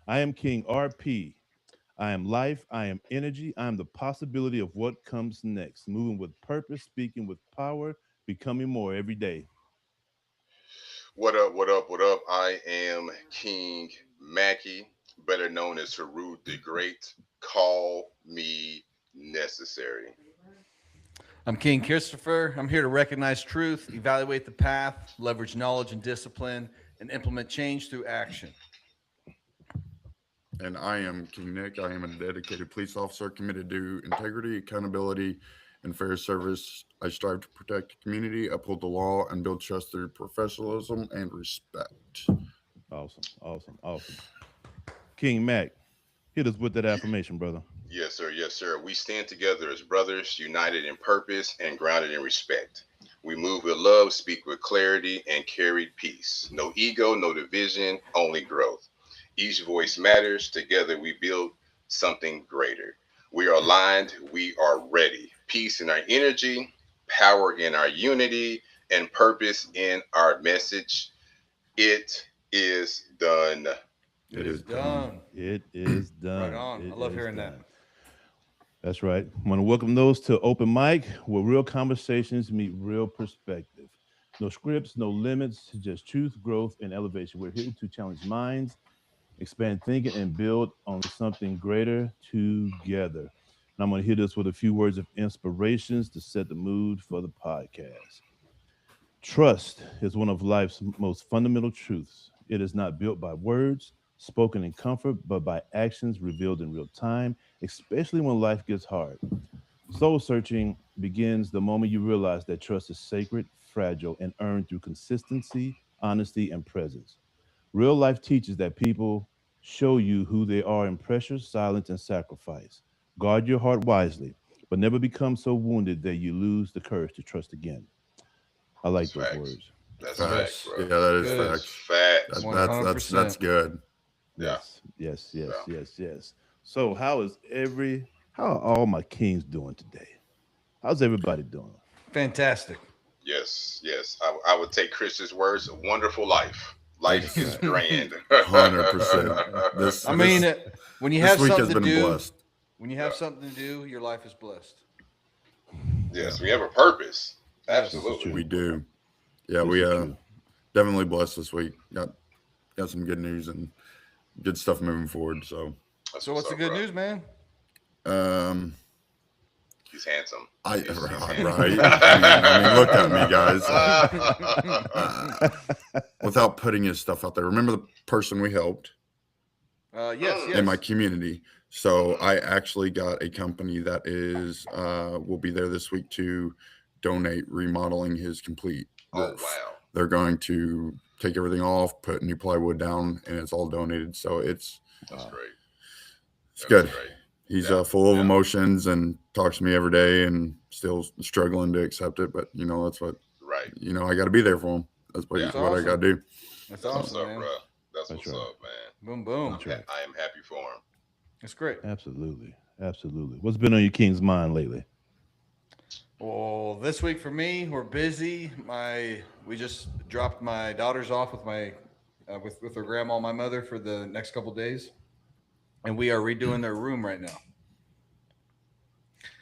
I am King RP. I am life. I am energy. I am the possibility of what comes next. Moving with purpose, speaking with power, becoming more every day. What up, what up, what up? I am King Mackie, better known as Harut the Great. Call me necessary. I'm King Christopher. I'm here to recognize truth, evaluate the path, leverage knowledge and discipline, and implement change through action. And I am King Nick. I am a dedicated police officer committed to integrity, accountability, and fair service. I strive to protect the community, uphold the law, and build trust through professionalism and respect. Awesome, awesome, awesome. King Mac, hit us with that affirmation, brother. Yes, sir, yes, sir. We stand together as brothers, united in purpose and grounded in respect. We move with love, speak with clarity, and carry peace. No ego, no division, only growth. Each voice matters. Together we build something greater. We are aligned. We are ready. Peace in our energy, power in our unity, and purpose in our message. It is done. It is done. It is done. Right on. It I love is hearing that. done. That's right. I want to welcome those to Open Mic, where real conversations meet real perspective. No scripts, no limits, just truth, growth, and elevation. We're here to challenge minds, expand thinking, and build on something greater together. And I'm going to hit us with a few words of inspirations to set the mood for the podcast. Trust is one of life's most fundamental truths. It is not built by words spoken in comfort, but by actions revealed in real time, especially when life gets hard. Soul searching begins the moment you realize that trust is sacred, fragile, and earned through consistency, honesty, and presence. Real life teaches that people show you who they are in pressure, silence, and sacrifice. Guard your heart wisely, but never become so wounded that you lose the courage to trust again. I That's like those facts. words. That's facts, Facts. bro. Yeah, that is Good. That's facts. facts. That's good. Yeah. Yes, yes, yes, Yeah. yes, yes. So, how are all my kings doing today? How's everybody doing? Fantastic. Yes, yes. I would take Chris's words. A wonderful life. Life That's is right. grand. 100%. This I mean, this when you this have week has something to been do, blessed. when you have something to do, your life is blessed. Yes, we have a purpose. Yes. This is Absolutely. We true. do. Yeah, This we is true. definitely blessed this week. Got some good news and good stuff moving forward. So That's So what's the up, good bro. news, man? um He's handsome. I He's right. handsome. I mean, look at me, guys. Uh, without putting his stuff out there. Remember the person we helped Yes, Mm. yes. in my community. So I actually got a company that is will be there this week to donate remodeling his complete Oh roof. wow. They're going to take everything off, put new plywood down, and it's all donated. So it's That's Wow. great. That's good. great. He's Yeah, full of yeah. emotions and talks to me every day, and still struggling to accept it. But that's what Right. I got to be there for him. That's what, Yeah. That's what I got awesome. to do. That's That's what's awesome, up, man. bro. That's That's what's right. up, man. Boom, boom. That's right. I am happy for him. That's great. Absolutely. Absolutely. What's been on your king's mind lately? Well, this week for me, we're busy. We just dropped my daughters off with my with their grandma, and my mother, for the next couple days, and we are redoing their room right now.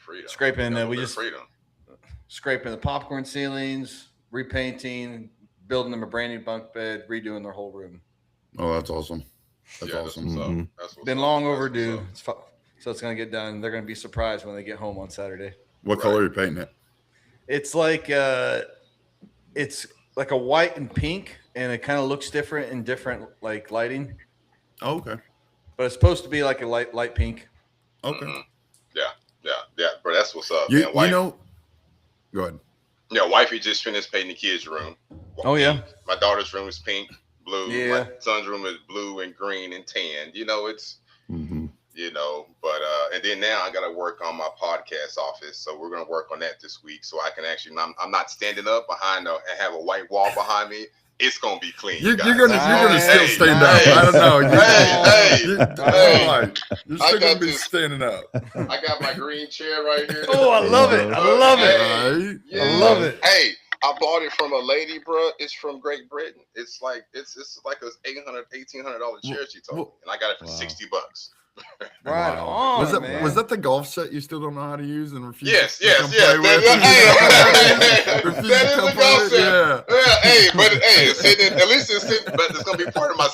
Freedom. Scraping, Got a we bit of just freedom. scraping the popcorn ceilings, repainting, building them a brand new bunk bed, redoing their whole room. Oh, that's awesome. That's Yeah, awesome. That's what's Mhm. up. That's what's Been up. long That's what's overdue. up. So it's gonna get done. They're gonna be surprised when they get home on Saturday. What color are you painting it? It's like it's like a white and pink, and it kind of looks different in different like lighting. Oh, okay. But it's supposed to be like a light pink. Okay. Mhm. Yeah, yeah, yeah, bro. That's what's up, You man. Wife, go ahead. yeah, wifey just finished painting the kids' room. Oh, yeah? Pink. My daughter's room is pink, blue. Yeah. My son's room is blue and green and tan. It's Mm-hmm. but and then now I got to work on my podcast office, so we're gonna work on that this week, so I can actually. I'm not standing up behind and have a white wall behind me. It's gonna be clean. You're guys. gonna Nice. still Hey, stand hey, up. I don't know. hey, hey. You're I still gonna got be this. standing up. I got my green chair right here. Oh, I love it. I love it. Right? Yeah. I love it. Hey, I bought it from a lady, bro. It's from Great Britain. It's like it's like a $1,800 chair she told me, and I got it for Wow. $60. Right Wow. on, Was that man. was that the golf set you still don't know how to use and refuse? Yes, to yes, come yes. play with? Refuse That to is come a play golf with? set. Yeah. Yeah, hey, but hey, it's sitting, at least it's sitting, but it's gonna be part of my.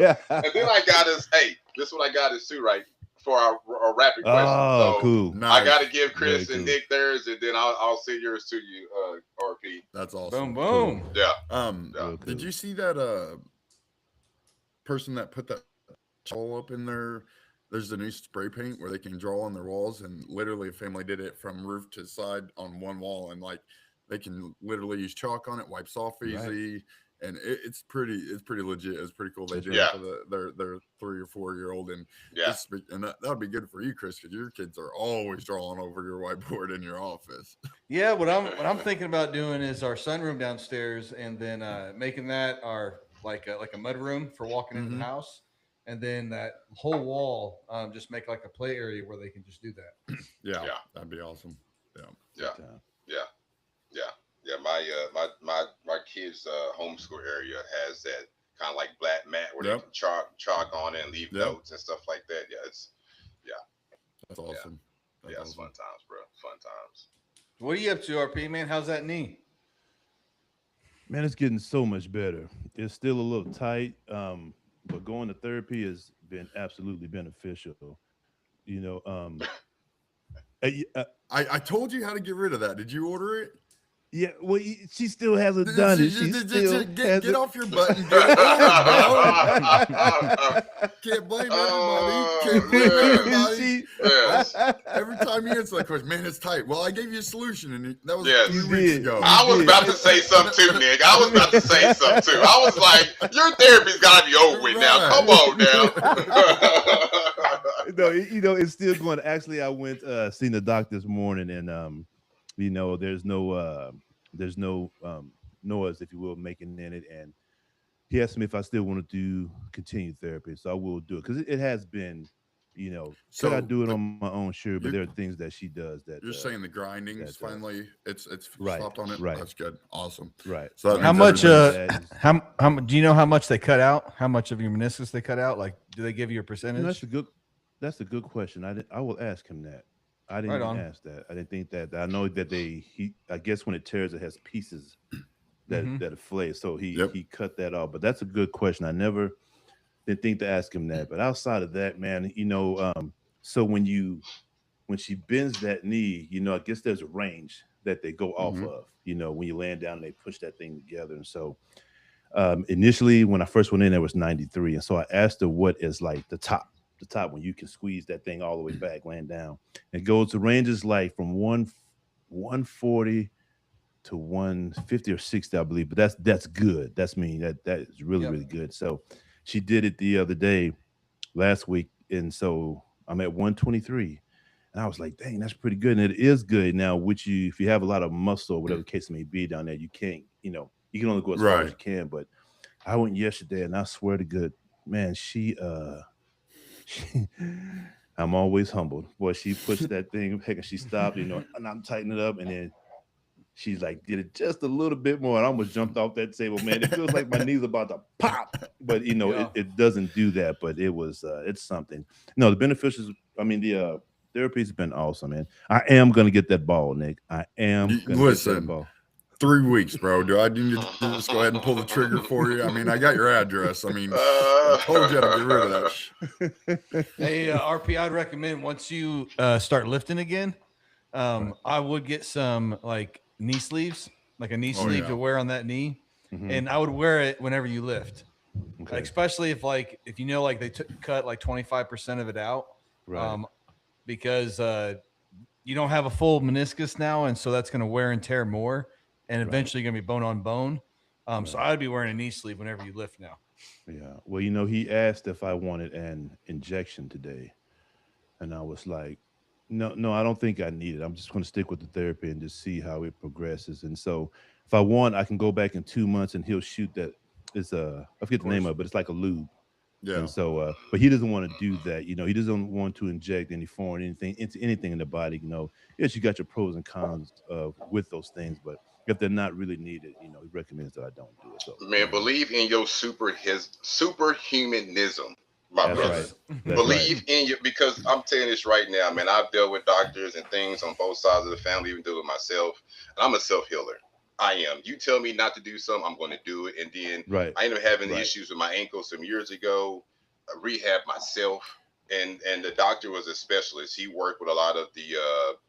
Yeah. And then I got us. Hey, this is what I got us too, right? For our rapid question. Oh, So cool. Nice. I got to give Chris Very and cool. Nick theirs, and then I'll send yours to you, RP. That's awesome. Boom, boom. Yeah. Real Did cool. you see that person that put that all up in there? There's a new spray paint where they can draw on their walls, and literally a family did it from roof to side on one wall, and like they can literally use chalk on it, wipes off easy, and it's pretty legit. It's pretty cool. They That's did right. it for their 3 or 4 year old, and Yeah. and that would be good for you, Chris, because your kids are always drawing over your whiteboard in your office. Yeah, what I'm thinking about doing is our sunroom downstairs, and then making that our like a mud room for walking into Mhm. the house, and then that whole wall just make like a play area where they can just do that. Yeah, Yeah. that'd be awesome. Yeah. Good time. Yeah. My kids' homeschool area has that kind of like black mat where Yep. they can chalk on it and leave Yep. notes and stuff like that. Yeah, That's awesome. That's it's awesome. fun times, bro. Fun times. What are you up to, RP man? How's that knee? Man, it's getting so much better. It's still a little tight, but going to therapy has been absolutely beneficial. You know, I told you how to get rid of that. Did you order it? yeah. Well, she still hasn't done it. She still Get off your butt and get it over, bro. Can't blame everybody. Can't blame everybody. She- Yes. Every time you answer that question, man, it's tight. Well, I gave you a solution, and that was Yes. a few You weeks did. ago. I was about to say something too, Nick. I was about to say something too. I was like, your therapy's got to be over with now. Come on now. No, it's still going. Actually, I went seen the doctor this morning, and there's no noise, if you will, making in it, and he asked me if I still want to continue therapy, so I will do it because it has been, So could I do it on my own? Sure, but you're- there are things that she does that You're saying the grindings that's, finally it's right, stopped on it. right. That's good. Awesome. right. So that How means much, everything- That is- How do you know how much they cut out? How much of your meniscus they cut out? Like, do they give you a percentage? that's a good question. I will ask him that. I didn't Right even on. ask that. I didn't think that. I know that I guess when it tears, it has pieces that Mhm. that flay. So he Yep. he cut that off. But that's a good question. I never didn't think to ask him that. But outside of that, man, so when she bends that knee, I guess there's a range that they go off Mhm. of. When you land down, they push that thing together. And so initially, when I first went in, there was 93, and so I asked her what is like the top when you can squeeze that thing all the way back, laying down. It goes to ranges like from 140 to 150 or 60, I believe. But that's good. That's mean that is really Yep. really good. So she did it the other day, last week, and so I'm at 123. And I was like, dang, that's pretty good. And it is good. Now, if you have a lot of muscle, or whatever the case may be down there, you can't, you can only go as far as Right. you can. But I went yesterday, and I swear to good, man, I'm always humbled. Boy, she pushed that thing, heck, and she stopped, and I'm tightening it up, and then she's like, did it just a little bit more, and I almost jumped off that table, man. It feels like my knee's about to pop, but Yeah. it doesn't do that. But it was, it's something. No, the beneficials. I mean, the therapy's been awesome, man. I am gonna get that ball, Nick. I am gonna get Listen. that ball. 3 weeks, bro. Do I need to just go ahead and pull the trigger for you? I mean, I got your address. I mean, I told you how to get rid of that. Hey, RP, I'd recommend once you start lifting again, I would get some like knee sleeves, like a knee Oh, sleeve yeah. to wear on that knee, Mhm. and I would wear it whenever you lift. Okay. Especially if like they cut like 25% of it out, Right. because you don't have a full meniscus now, and so that's going to wear and tear more, and Right. eventually going to be bone on bone. So Right. I'd be wearing a knee sleeve whenever you lift now. Yeah. Well, he asked if I wanted an injection today. And I was like, no, I don't think I need it. I'm just going to stick with the therapy and just see how it progresses. And so if I want, I can go back in 2 months and he'll shoot that. It's I forget the name of it, but it's like a lube. Yeah. And so, but he doesn't want to do that. He doesn't want to inject any foreign anything into anything in the body. Yes, you got your pros and cons with those things, but if they're not really needed, he recommends that I don't do it. So Man, believe in your superhumanism, my that's brother. right. That's Believe in you, because I'm telling you this right now, man. I've dealt with doctors and things on both sides of the family, even deal with myself. And I'm a self healer. I am. You tell me not to do something, I'm going to do it. And then right. I ended up having Right. issues with my ankle some years ago. Rehab myself, and the doctor was a specialist. He worked with a lot of the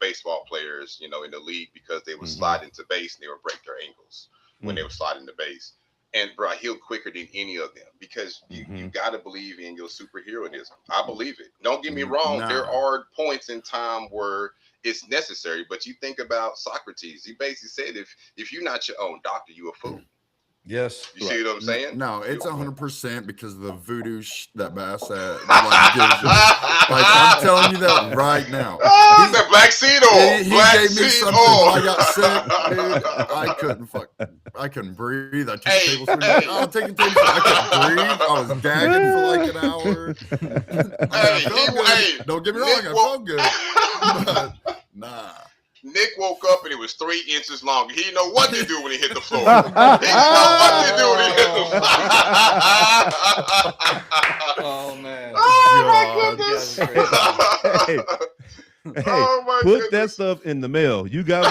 baseball players, in the league, because they would Mhm. slide into base and they would break their ankles when Mm. they would slide into base. And bro, I healed quicker than any of them, because you Mhm. got to believe in your superheroism. I believe it. Don't get me Mm, wrong. There nah. are points in time where it's necessary, but you think about Socrates. He basically said, if you're not your own doctor, you a fool. Yes. You see what I'm saying? No, it's 100% because of the voodoo that Bassett gives you. Like, I'm telling you that right now. The black seed oil. He Black gave me seed something oil. when I got sick, dude. I couldn't breathe. I took Hey, a tablespoon. hey. I'll take a tablespoon. I couldn't breathe. I was gagging for like an hour. I felt good. Don't get me wrong, Nick I felt good. But nah. Nick woke up and it was 3 inches long. He didn't know what to do when he hit the floor. He didn't know what to do when he hit the floor. Oh man. Oh my God. goodness. Hey, Oh my put that goodness. stuff in the mail. You got my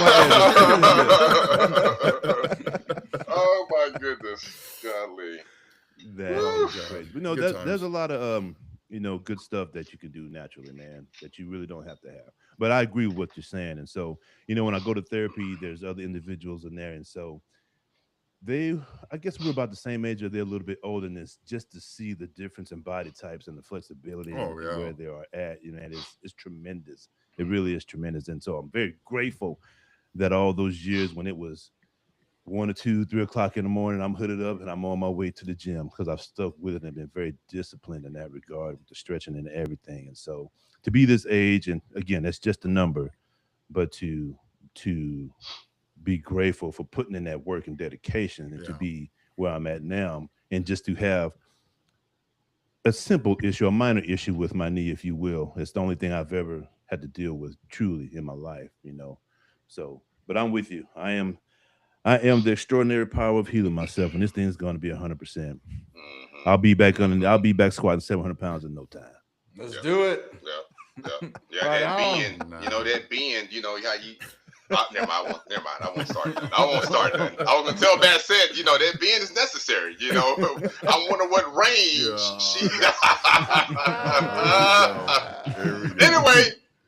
address. Oh my goodness. Golly. That Woo. is crazy. But no, Good there's times. a lot of good stuff that you can do naturally, man, that you really don't have to have. But I agree with what you're saying. And so, when I go to therapy, there's other individuals in there. And so I guess we're about the same age or they're a little bit older than this, just to see the difference in body types and the flexibility Oh, and yeah. where they are at, and it's tremendous. It really is tremendous. And so I'm very grateful that all those years when it was 1 or 2, 3 o'clock in the morning, I'm hooded up and I'm on my way to the gym, because I've stuck with it and been very disciplined in that regard with the stretching and everything. And so to be this age, and again, that's just a number, but to be grateful for putting in that work and dedication, and to Yeah. be where I'm at now, and just to have a simple issue, a minor issue with my knee, if you will. It's the only thing I've ever had to deal with truly in my life. So, but I'm with you. I am the extraordinary power of healing myself, and this thing is going to be 100%. Mhm. I'll be back squatting 700 pounds in no time. Let's Yeah. do it. Yeah, Right that on. being, that being, how you. Never mind. I won't start nothing. I was gonna tell Bassett, that being is necessary. I wonder what range she. Here we go.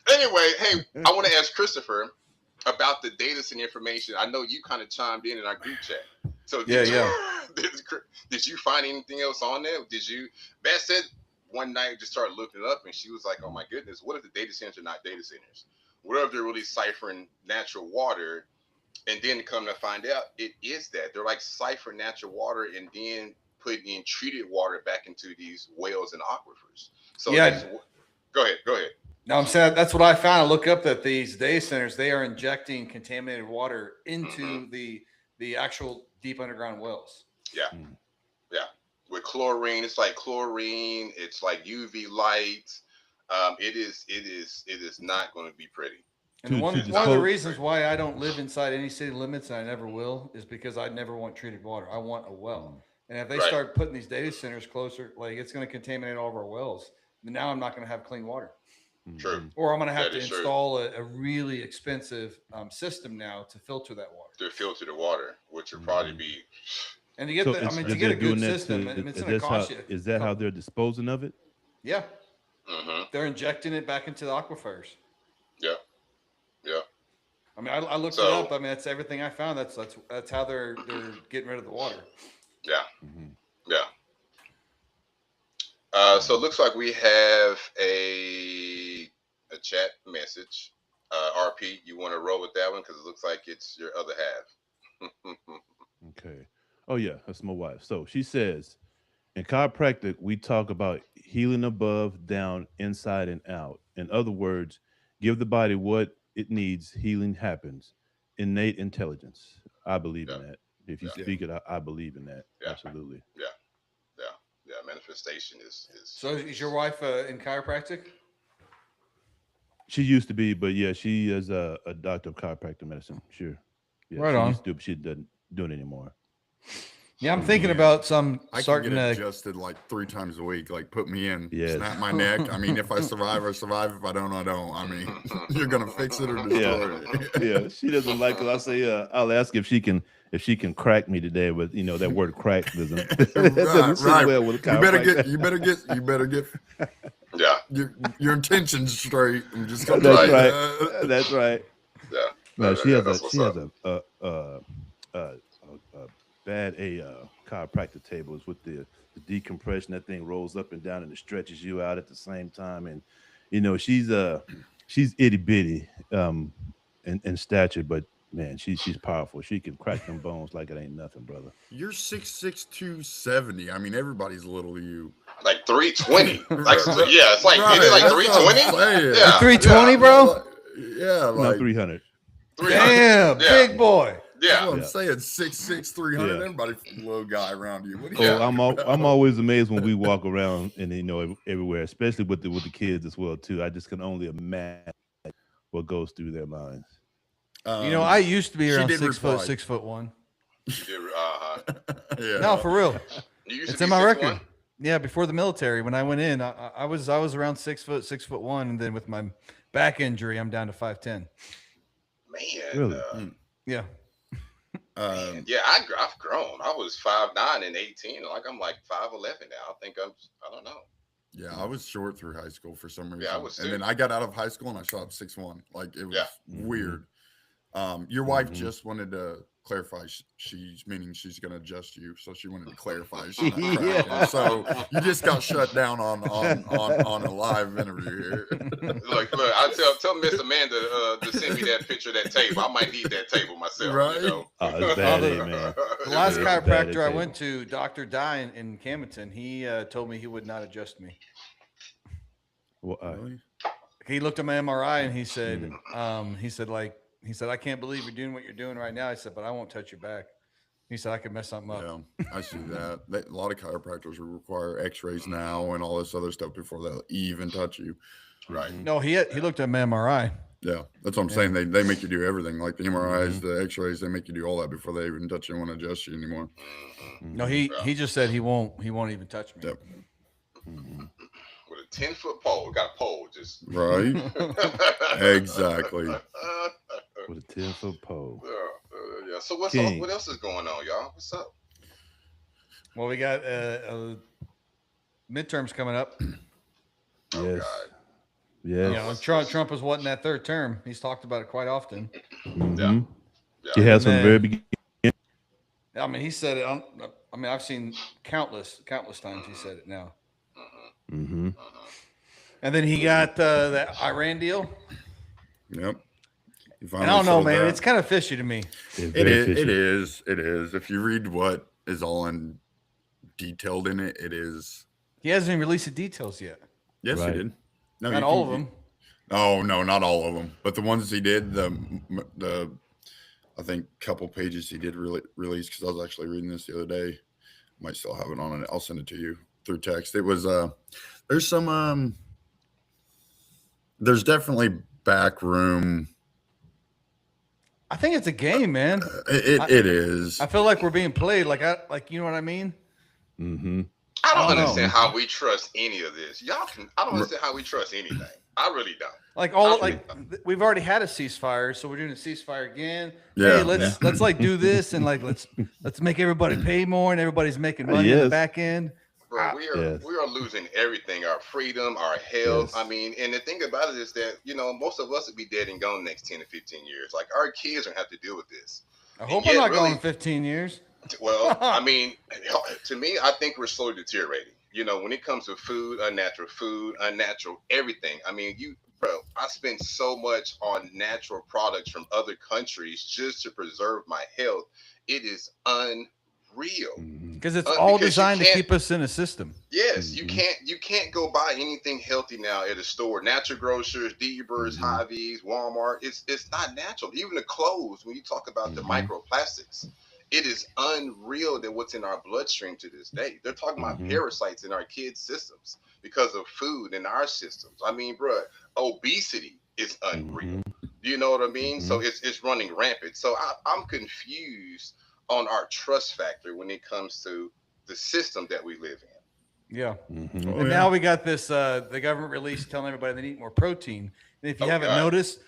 Anyway, hey, I want to ask Christopher about the data center information. I know you kind of chimed in our group chat. So did you find anything else on there? Bassett one night just started looking it up, and she was like, "Oh my goodness, what if the data centers are not data centers? What if they're really ciphering natural water?" And then come to find out, it is that they're like ciphering natural water and then putting in treated water back into these wells and aquifers. So Yeah. Go ahead. No, I'm saying that's what I found. I look up that these data centers, they are injecting contaminated water into the actual deep underground wells. Yeah. With chlorine, it's like chlorine. It's like UV light. It is not going to be pretty. And one of the reasons why I don't live inside any city limits, and I never will, is because I never want treated water. I want a well. And if they start putting these data centers closer, like it's going to contaminate all of our wells. Now I'm not going to have clean water. True. Or I'm going to have to install a really expensive system now to filter that water. To filter the water, which would probably be. And to get to get a good system, it's going to cost you. Is that how they're disposing of it? Yeah. Mm-hmm. They're injecting it back into the aquifers. Yeah. I mean, I looked it up. I mean, that's everything I found. That's how they're getting rid of the water. Yeah. So it looks like we have a chat message. RP, you want to roll with that one because it looks like it's your other half. Okay. Oh yeah, that's my wife. So she says, in chiropractic, we talk about healing above, down, inside, and out. In other words, give the body what it needs. Healing happens. Innate intelligence. I believe in that. If you speak it, I believe in that. Yeah. Absolutely. Yeah. Manifestation is. So is your wife in chiropractic? She used to be, but yeah, she is a doctor of chiropractic medicine. Sure. Yeah, Right she on. used to do it, but she doesn't do it anymore. Yeah, I'm thinking Yeah. about some I can starting get to. adjusted like 3 times a week. Like put me in, Yes. snap my neck. I mean, if I survive, I survive. If I don't, I don't. I mean, you're gonna fix it or destroy it. Yeah, she doesn't like it. I say, I'll ask if she can crack me today, but that word crack doesn't that doesn't sit well with a You better chiropractor. you better get Yeah, your intentions straight. I'm just gonna That's tell you right. that. That's right. yeah. No, she has That's what's up. a bad chiropractor tables with the decompression. That thing rolls up and down and it stretches you out at the same time. And she's itty bitty in stature, but man, she's powerful. She can crack them bones like it ain't nothing, brother. You're 6'6", 270. I mean, everybody's little to you. Like 320. Like Right, yeah, it's like right, isn't it like that's what I'm 320? saying. Yeah, 320, yeah. bro. Yeah, No, like 300. 300. Damn, Yeah. big boy. that's Yeah, what I'm Yeah. saying. 6'6", 300. Yeah. Everybody's a little guy around you. What do Oh, you I'm always amazed when we walk around and everywhere, especially with the kids as well too. I just can only imagine what goes through their minds. I used to be she around did 6 foot, reply. 6'1". Yeah. No, for real. You used It's to in be my 6'1"? record. Yeah, before the military, when I went in, I was around 6 foot, 6'1", and then with my back injury, I'm down to 5'10". Man, Really? Yeah. yeah, I've grown. I was 5'9" and 18. Like I'm like 5'11" now. I don't know. Yeah, I was short through high school for some reason. Yeah, I was and too. then I got out of high school and I shot up 6'1". Like it was Yeah. weird. Your wife Mhm. just wanted to clarify. She's going to adjust you, so she wanted to clarify. She's not cracking. Yeah. So you just got shut down on a live interview here. Look, I tell Miss Amanda to send me that picture of that table. I might need that table myself. Right. You know? Oh, it's bad, the- man. The last Yeah, it's bad chiropractor I at went to, Dr. Dye in Camden, he told me he would not adjust me. Well, Really? He looked at my MRI and he said, I can't believe you're doing what you're doing right now. I said, but I won't touch your back. He said, I could mess something up. Yeah, I see that. A lot of chiropractors will require X-rays now and all this other stuff before they'll even touch you. Right. No, he looked at my MRI. Yeah, that's what I'm saying. They make you do everything, like the MRIs, the X-rays. They make you do all that before they even touch you and want to adjust you anymore. No, he just said he won't even touch me. Yep. With a 10-foot pole, got a pole just Right. Exactly. with a 10-foot pole. Yeah. So what else is going on, y'all? What's up? Well, we got midterms coming up. Yes. God. Yes. You know, and Trump is wanting that third term. He's talked about it quite often. Mhm. Yeah. He has some Man. very beginning. I mean, he said it. I've seen countless times he said it now. Mm-hmm. And then he got that Iran deal. Yep. And I don't know, man. It's kind of fishy to me. It is. If you read what is all in detailed in it, it is. He hasn't even released the details yet. Yes, Right. he did. No, Not all of them. Oh no, not all of them, but the ones he did, the I think couple pages he did release, because I was actually reading this the other day. Might still have it on it. I'll send it to you through text. It was there's some there's definitely back room. I think it's a game, man. It is. I feel like we're being played. Like you know what I mean? Mm-hmm. I don't I don't know. understand how we trust any of this. I don't understand how we trust anything. I really don't. We've already had a ceasefire, so we're doing a ceasefire again. Yeah, Hey, let's like do this and like let's make everybody pay more and everybody's making money in the Yes. back end. Bro, Yes. we are losing everything, our freedom, our health. Yes. I mean, and the thing about it is that, most of us will be dead and gone the next 10 to 15 years. Like, our kids don't have to deal with this. I hope Yeah, I'm not really. going 15 years. Well, I mean, to me, I think we're slowly deteriorating. When it comes to food, unnatural everything. I mean, bro, I spend so much on natural products from other countries just to preserve my health. It is unreal. Because it's Because all you designed to can't- keep us in a system. Yes, Mhm. you can't go buy anything healthy now at a store. Natural Grocers, Deavers, Mhm. Hy-Vees, Walmart. It's not natural. Even the clothes, when you talk about the Mhm. microplastics, it is unreal that what's in our bloodstream to this day. They're talking about Mhm. parasites in our kids' systems because of food in our systems. I mean, bro, obesity is unreal. Mhm. You know what I mean? Mm-hmm. So it's running rampant. So I'm confused on our trust factor when it comes to the system that we live in. Yeah. Mm-hmm. Oh, And yeah. now we got this the government release telling everybody they need more protein. And if you Oh, haven't God. noticed,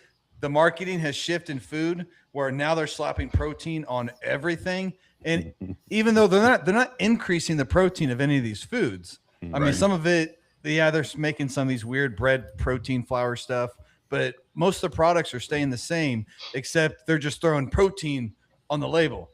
the marketing has shifted in food where now they're slapping protein on everything. And even though they're not increasing the protein of any of these foods. I mean, Right. some of it, yeah, they're making some of these weird bread protein flour stuff, but most of the products are staying the same, except they're just throwing protein on the label.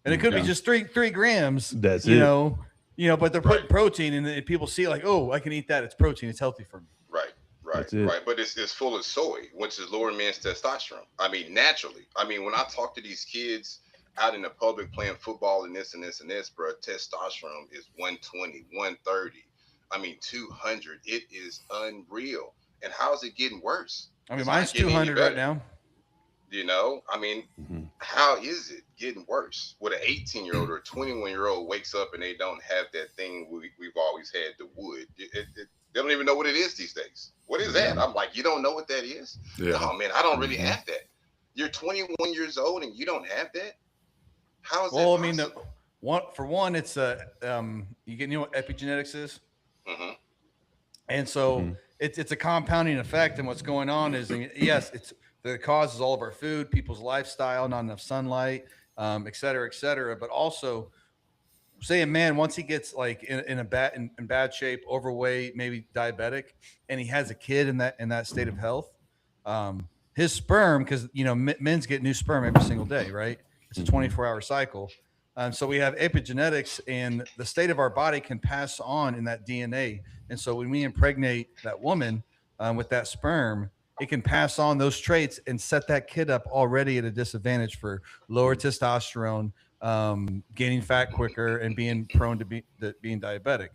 And it could be Yeah. just 3 grams. That's you it. know, but they're putting Right. protein in it. People see like, oh, I can eat that. It's protein. It's healthy for me. Right, right, That's it. right. But it's full of soy, which is lowering man's testosterone. I mean, naturally. I mean, when I talk to these kids out in the public playing football and this and this and this, bro, testosterone is 120, 130. I mean, 200. It is unreal. And how is it getting worse? I mean, It's mine's not getting any 200 right better. now. You know, I mean, Mm-hmm. how is it getting worse? With an 18-year-old or a 21-year-old wakes up and they don't have that thing we've always had, the wood. They don't even know what it is these days. What is that? I'm like, you don't know what that is? Yeah. No, man, I don't really Mhm. have that. You're 21 years old and you don't have that? How is Well, that I mean, possible? it's you know what epigenetics is? Mhm. And so Mhm. it's a compounding effect. And what's going on is, yes, it's the cause is all of our food, people's lifestyle, not enough sunlight, et cetera, et cetera. But also, say a man once he gets like in bad shape, overweight, maybe diabetic, and he has a kid in that state of health, his sperm, because you know men's get new sperm every single day, right? It's a 24-hour cycle. So we have epigenetics, and the state of our body can pass on in that DNA. And so when we impregnate that woman with that sperm, it can pass on those traits and set that kid up already at a disadvantage for lower testosterone, gaining fat quicker, and being prone to being diabetic.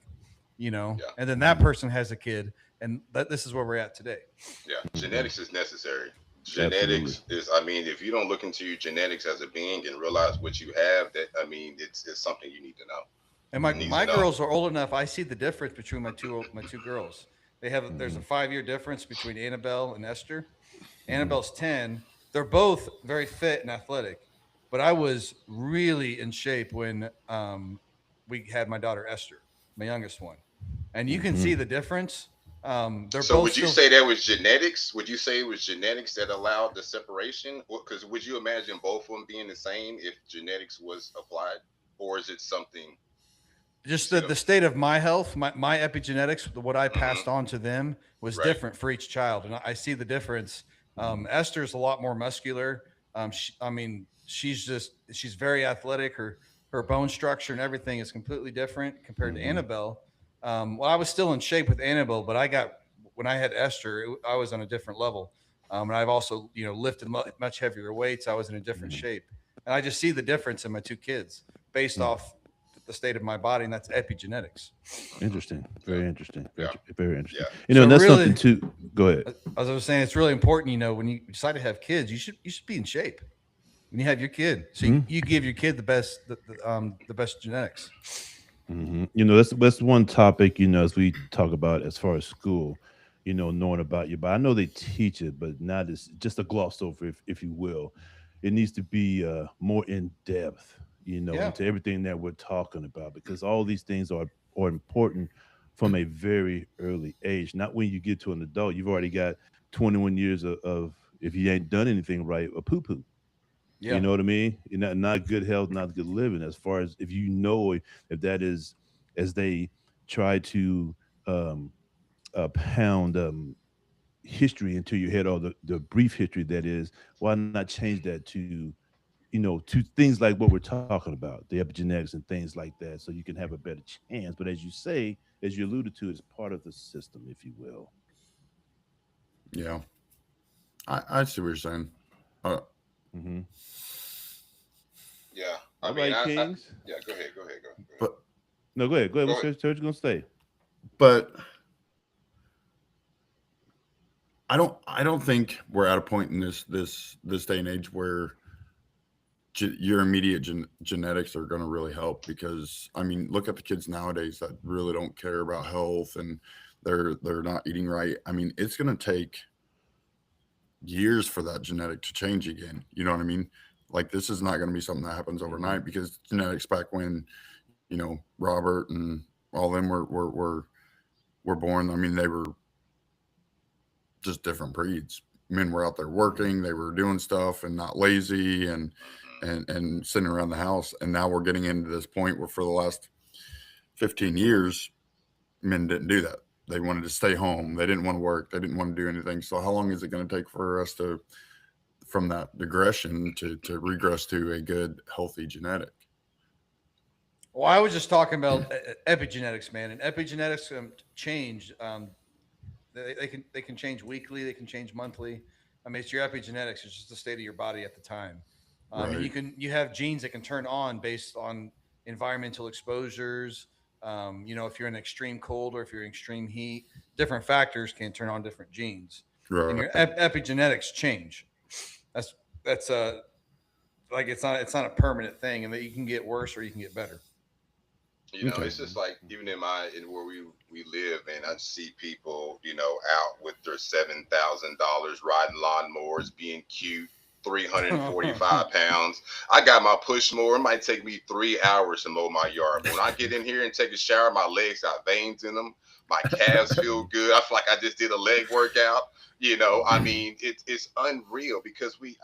You know, Yeah. and then that person has a kid, and this is where we're at today. Yeah. Genetics is necessary. Absolutely. Genetics is, I mean, if you don't look into your genetics as a being and realize what you have, that, I mean, it's something you need to know. And my, Needs my to know. girls are old enough. I see the difference between my two girls. There's a 5-year difference between Annabelle and Esther. Annabelle's 10. They're both very fit and athletic, but I was really in shape when we had my daughter Esther, my youngest one, and you can Mhm. see the difference. They're So both would you still, say that was genetics? Would you say it was genetics that allowed the separation? Because would you imagine both of them being the same if genetics was applied, or is it something? just You the know, state of my health, my epigenetics, what I passed Mhm. on to them was Right. different for each child, and I see the difference. Esther's a lot more muscular. I mean, she's very athletic. Her bone structure and everything is completely different compared to Mhm. Annabelle. Well, I was still in shape with Annabelle, but when I had Esther, I was on a different level. And I've also lifted much heavier weights. I was in a different Mhm. shape, and I just see the difference in my two kids based Mhm. off the state of my body, and that's epigenetics. Interesting. Very interesting. Yeah. Very interesting. Yeah. You know, So and that's really- something too. Go ahead. As I was saying, it's really important. When you decide to have kids, you should be in shape when you have your kid. So you give your kid the best genetics. Mm-hmm. You know, that's one topic. You know, as we talk about as far as school, you know, knowing about your body. I know they teach it, but not as just a gloss over, if you will. It needs to be more in depth. You know, Yeah. into everything that we're talking about, because all these things are important from a very early age. Not when you get to an adult. You've already got 21 years of if you ain't done anything right, a poo poo. Yeah. You know what I mean? You're not good health, not good living. As far as if you know if that is as they try to um, pound history into your head, or the brief history that is, why not change that to to things like what we're talking about, the epigenetics and things like that, so you can have a better chance. But as you say, as you alluded to, it's part of the system, if you will. Yeah. I see what you're saying. Hmm. Yeah. I All mean, right, Kings. yeah. Go ahead. Go ahead. But No, go ahead. Go ahead. Go What's ahead. what you gonna say? but I don't think we're at a point in this day and age where your immediate genetics are going to really help, because I mean, look at the kids nowadays that really don't care about health, and they're not eating right. I mean, it's going to take years for that genetic to change again. You know what I mean? Like, this is not going to be something that happens overnight, because genetics back when, you know, Robert and all them were born. I mean, they were just different breeds. Men were out there working, they were doing stuff and not lazy and sitting around the house. And now we're getting into this point where for the last 15 years, men didn't do that. They wanted to stay home. They didn't want to work. They didn't want to do anything. So how long is it going to take for us to, from that digression to regress to a good, healthy genetic? Well, I was just talking about epigenetics, man, and epigenetics change. They can change weekly. They can change monthly. I mean, it's your epigenetics. It's just the state of your body at the time. And you have genes that can turn on based on environmental exposures. You know, if you're in extreme cold or if you're in extreme heat, different factors can turn on different genes. Right. And your epigenetics change. That's like it's not a permanent thing, and that you can get worse or you can get better. You know, it's just like even in where we live, and I see people, you know, out with their $7,000 riding lawnmowers, being cute, 345 pounds. I got my push mower. It might take me 3 hours to mow my yard. But when I get in here and take a shower, my legs got veins in them. My calves feel good. I feel like I just did a leg workout. You know, I mean, it's unreal because we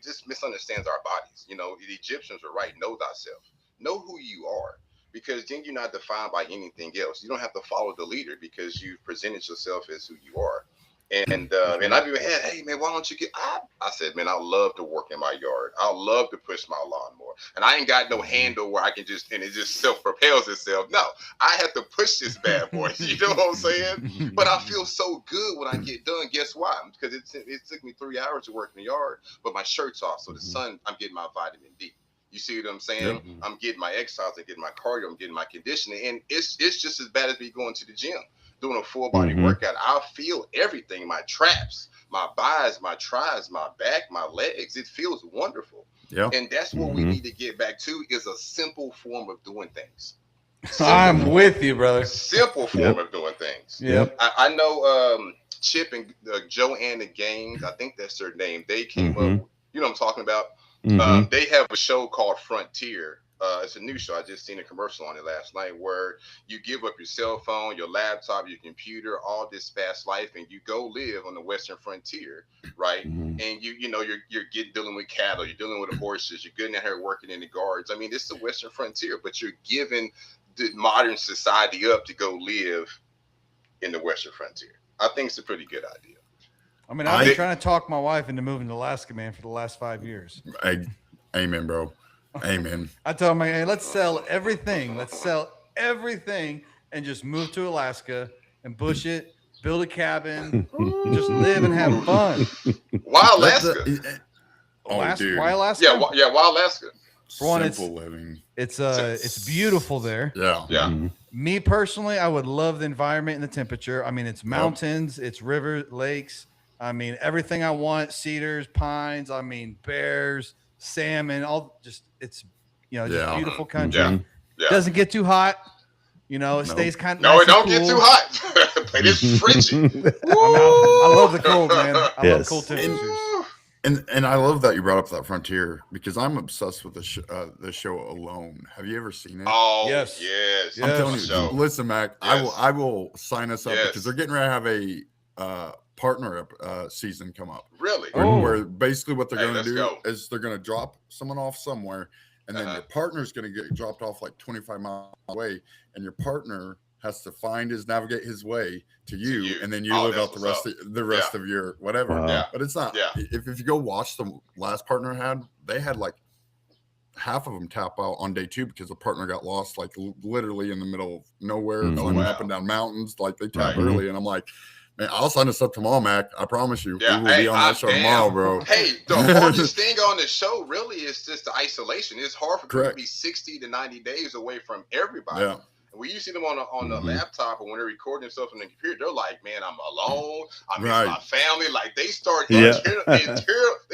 just misunderstand our bodies. You know, the Egyptians were right. Know thyself. Know who you are. Because then you're not defined by anything else. You don't have to follow the leader because you've presented yourself as who you are. And I've even had, hey man, why don't you get? I said, man, I love to work in my yard. I love to push my lawnmower, and I ain't got no handle where I can just and it just self propels itself. No, I have to push this bad boy. You know what I'm saying? But I feel so good when I get done. Guess why? Because it took me 3 hours to work in the yard, but my shirt's off, so the sun, I'm getting my vitamin D. You see what I'm saying? Yep. I'm getting my exercise, I'm getting my cardio, I'm getting my conditioning, and it's just as bad as me going to the gym, doing a full body workout. I feel everything, my traps, my buys, my tries, my back, my legs. It feels wonderful. Yeah. And that's what we need to get back to is a simple form of doing things. I'm with you, brother. Simple form of doing things. Yep. I know Chip and Joanna Gaines, I think that's their name. They came up, you know what I'm talking about? They have a show called Frontier. It's a new show. I just seen a commercial on it last night where you give up your cell phone, your laptop, your computer, all this fast life, and you go live on the Western frontier, right? And you know you're dealing with cattle, you're dealing with the horses, you're getting out here working in the guards. I mean, this is the Western frontier, but you're giving the modern society up to go live in the Western frontier. I think it's a pretty good idea. I mean, I've been trying to talk my wife into moving to Alaska, man, for the last 5 years. Amen, bro. Amen. I told him, hey, let's sell everything. Let's sell everything and just move to Alaska and bush it, build a cabin, just live and have fun. Why Alaska? Dude. Why Alaska? Yeah, why Alaska? For one, Simple living. It's beautiful there. Yeah. Me personally, I would love the environment and the temperature. I mean, it's mountains, it's rivers, lakes. I mean, everything I want, cedars, pines, I mean, bears, salmon, all just, it's, you know, just beautiful country. Yeah. Doesn't get too hot. You know, it stays kind of No, nice it don't and get cool. too hot. But it's frigid. I love the cold, man. I love cold temperatures. And I love that you brought up that Frontier because I'm obsessed with the show Alone. Have you ever seen it? Oh, Yes. yes. I'm telling you, So, listen, Mac, Yes. I will sign us up Yes. because they're getting ready to have a partner season come up. really? Where basically what they're Hey, going to let's do go. is they're going to drop someone off somewhere, and then your partner's going to get dropped off like 25 miles away, and your partner has to navigate his way to you, and then you live out the rest of your whatever. Wow. Yeah. But it's not. Yeah. If you go watch the last partner they had like half of them tap out on day 2 because the partner got lost like literally in the middle of nowhere, climbing up and down mountains. Like they tap early, and I'm like, man, I'll sign us up tomorrow, Mac. I promise you, we will be on that show tomorrow, bro. Hey, the hardest thing on the show really is just the isolation. It's hard for people to be 60 to 90 days away from everybody. Yeah. When you see them on the laptop or when they're recording themselves on the computer, they're like, man, I'm alone. I miss my family. Like they start they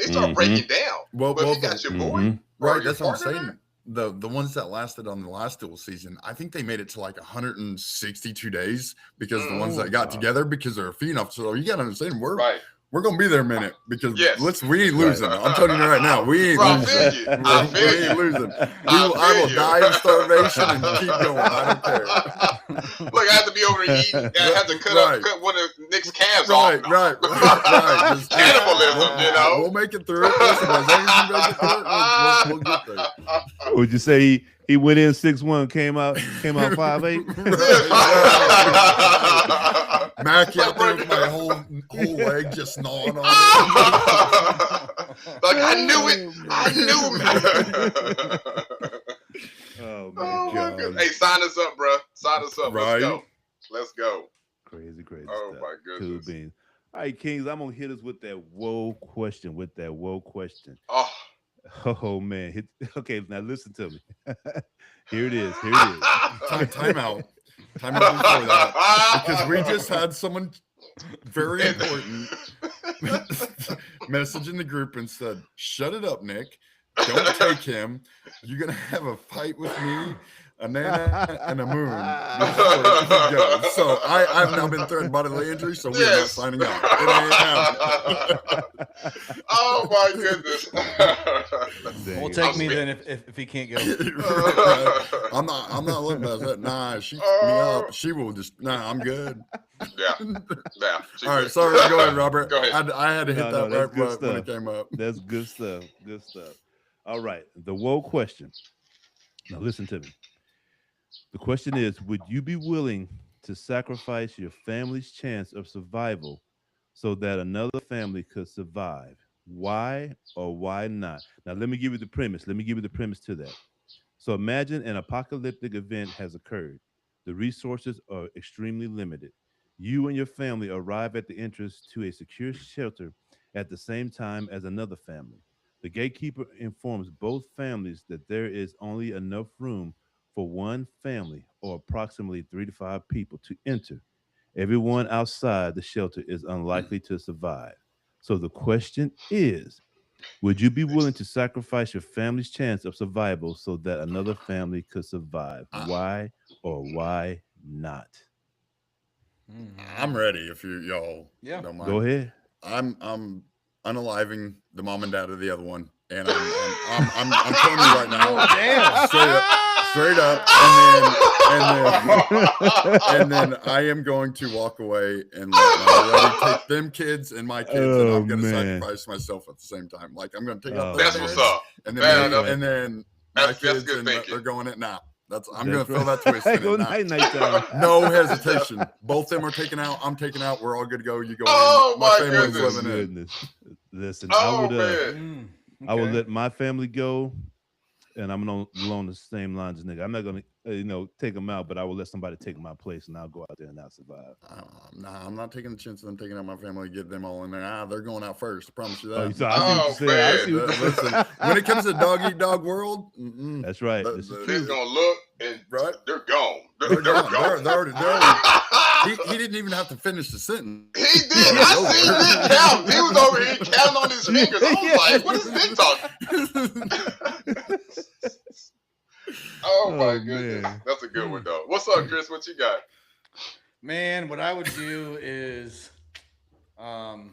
start breaking down. Well, but if you got your boy, right? That's what I'm saying. The ones that lasted on the last dual season, I think they made it to like 162 days because the ones that got together because they're a phenom. So you got to understand, we're gonna be there a minute because Yes. we ain't losing. I'm telling you right now, we ain't Bro, I losing. feel you. I We feel ain't you. losing. I feel will you. die of starvation and keep going. I don't care. Look, I have to be over there eating. I have to Right. cut one of Nick's calves Right. off. Just Cannibalism, you know. We'll make it through it. Listen, as long as you make it through it, we'll get there. Would you say he went in 6'1", came out 5'8"? Mackie out there with my whole leg just gnawing on it. Like I knew it. I knew it. Oh Oh my my goodness. Hey, sign us up, bro. Sign us up. Right. Let's go. Let's go. Crazy Oh stuff. my Cool goodness. beans. All right, Kings, I'm gonna hit us with that whoa question. Oh, Oh man. Okay, now listen to me. Here it is. Time out before that, because we just had someone very important message in the group and said, "Shut it up, Nick. Don't take him. You're gonna have a fight with me, a Nana, and a Moon before he goes." So I've now been threatened bodily injury, so we're not Yes. signing out. It ain't happening. oh my goodness. Dang Well, it. take me then if he can't go. Right. I'm not letting that. Nah, she me up. She will just. Nah, I'm good. Yeah. All right, sorry. Go ahead, Robert. Go ahead. I had to hit No, that that's right good when it stuff. came up. That's good stuff. Good stuff. All right. The whoa question. Now listen to me. The question is, would you be willing to sacrifice your family's chance of survival so that another family could survive? Why or why not? Now let me give you the premise. To that. So imagine an apocalyptic event has occurred. The resources are extremely limited. You and your family arrive at the entrance to a secure shelter at the same time as another family. The gatekeeper informs both families that there is only enough room for one family, or approximately 3 to 5 people, to enter. Everyone outside the shelter is unlikely to survive. So the question is, would you be willing to sacrifice your family's chance of survival so that another family could survive? Why or why not? I'm ready if y'all Yeah. don't mind. Go ahead. I'm unaliving the mom and dad of the other one, and I'm telling you right now, Oh, damn. straight up, and then I am going to walk away and let my lady take them kids and my kids, and Oh, I'm going to man. sacrifice myself at the same time. Like I'm going to take Oh, out That's their what's parents, up. and Man, then my that's kids good and thinking. they're going it now. I'm That's going to fill right. that twist in Go it now. night time. No hesitation. Both of them are taken out. I'm taken out. We're all good to go. You go Oh, in. my family's goodness. living in. Goodness. Listen, Oh man. I would Okay. let my family go, and I'm along the same lines as nigga. I'm not gonna, take them out, but I will let somebody take my place, and I'll go out there and I'll survive. Nah, I'm not taking the chance of them taking out my family, get them all in there. They're going out first. I promise you Oh, that. so I see what Oh, you're saying. I man. see what you're Listen, saying. when it comes to dog eat dog world, That's right. The- This is the- They're true. gonna look and right? they're gone. They're gone. They're already. He didn't even have to finish the sentence. He did. I seen Nick count. He was over here counting on his fingers. I was like, what is Nick talking? Oh my Oh, goodness. man. That's a good one though. What's up, Chris? What you got? Man, what I would do is, well,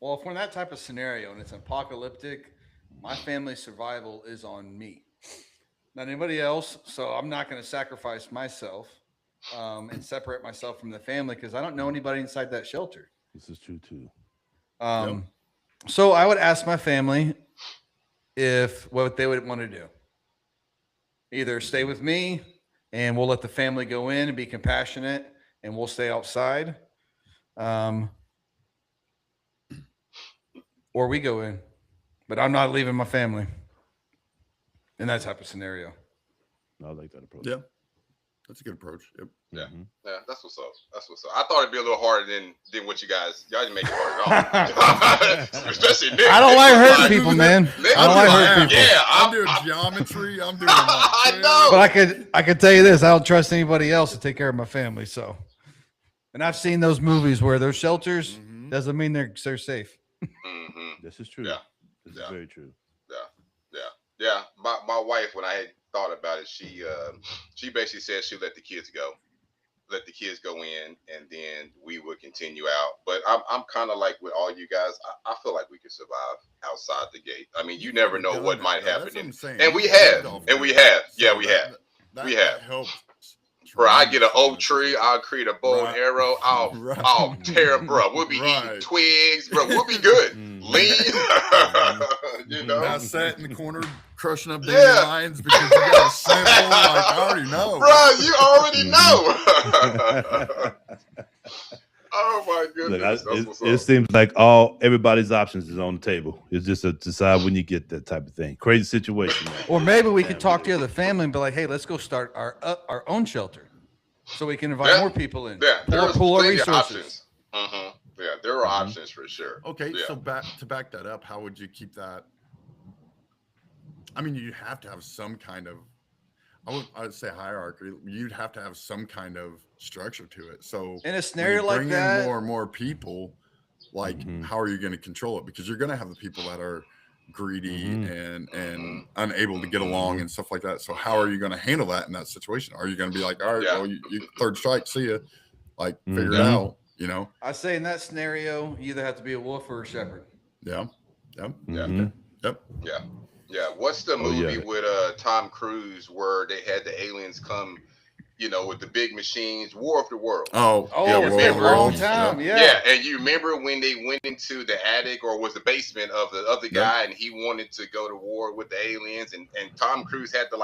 if we're in that type of scenario and it's apocalyptic, my family's survival is on me, not anybody else. So I'm not going to sacrifice myself and separate myself from the family because I don't know anybody inside that shelter. This is true too. So I would ask my family if what they would want to do. Either stay with me and we'll let the family go in and be compassionate and we'll stay outside. Or we go in, but I'm not leaving my family in that type of scenario. I like that approach. Yeah, that's a good approach. Yep. Yeah. Mhm. Yeah, that's what's up. That's what's up. I thought it'd be a little harder than what you guys didn't make it hard at all. Especially Nick. I don't Nick like was hurting people, man. Nick I don't was like like, hurting people. Yeah, I'm doing geometry. I'm doing. I know. But I could tell you this: I don't trust anybody else to take care of my family. So, and I've seen those movies where there's shelters. Mhm. Doesn't mean they're safe. Mhm. This is true. Yeah. This Yeah. is very true. Yeah. My wife, when I had thought about it, she basically said she'd let the kids go in, and then and we would continue out. But I'm kind of like with all you guys. I feel like we can survive outside the gate. I mean, you never know what might happen, and we have. Yeah, we have. That helps. Bro, I get an oak tremendously. tree. I'll create a bow and arrow. I'll tear, bro. We'll be eating twigs, bro. We'll be good. Lean, you know. Not sat in the corner crushing up dandelions because you got a sample. Like, I already know, bro. You already know. Oh my goodness. It seems like everybody's options is on the table. It's just to decide when you get that type of thing. Crazy situation. Man. Or maybe we could talk to the other family and be like, hey, let's go start our own shelter so we can invite more people in. Yeah, there's pool plenty of resources. Of options. Yeah, there are options for sure. Okay, yeah. so back that up, how would you keep that? I mean, you have to have some kind of, I'd say hierarchy. You'd have to have some kind of structure to it. So in a scenario when you like bring that, in more and more people, like how are you going to control it? Because you're going to have the people that are greedy and unable to get along and stuff like that. So how are you going to handle that in that situation? Are you going to be like, all right, well, you third strike, see ya, like figure it out, you know? I say in that scenario, you either have to be a wolf or a shepherd. Yeah. Yep. Yeah. Yep. Yeah. Yeah. What's the movie with Tom Cruise where they had the aliens come, you know, with the big machines, War of the World? Oh, it's been a long time. Yeah. And you remember when they went into the attic or was the basement of the other guy and he wanted to go to war with the aliens and Tom Cruise had to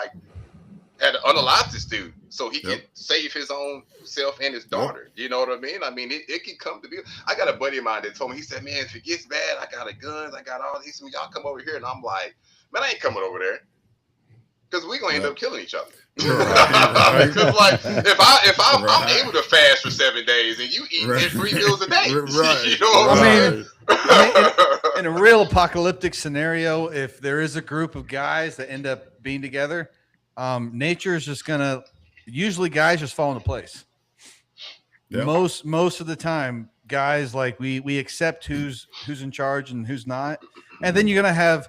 unalive this dude so he could save his own self and his daughter. You know what I mean? I mean, it can come to be. I got a buddy of mine that told me, he said, man, if it gets bad, I got a gun, I got all these. He said, y'all come over here. And I'm like, man, I ain't coming over there. Because we're going to end up killing each other. Because like, if I'm able to fast for 7 days and you eat 3 meals a day. You know what I mean, in a real apocalyptic scenario, if there is a group of guys that end up being together, nature is just gonna usually guys just fall into place. Most of the time, guys like we accept who's in charge and who's not, and then you're gonna have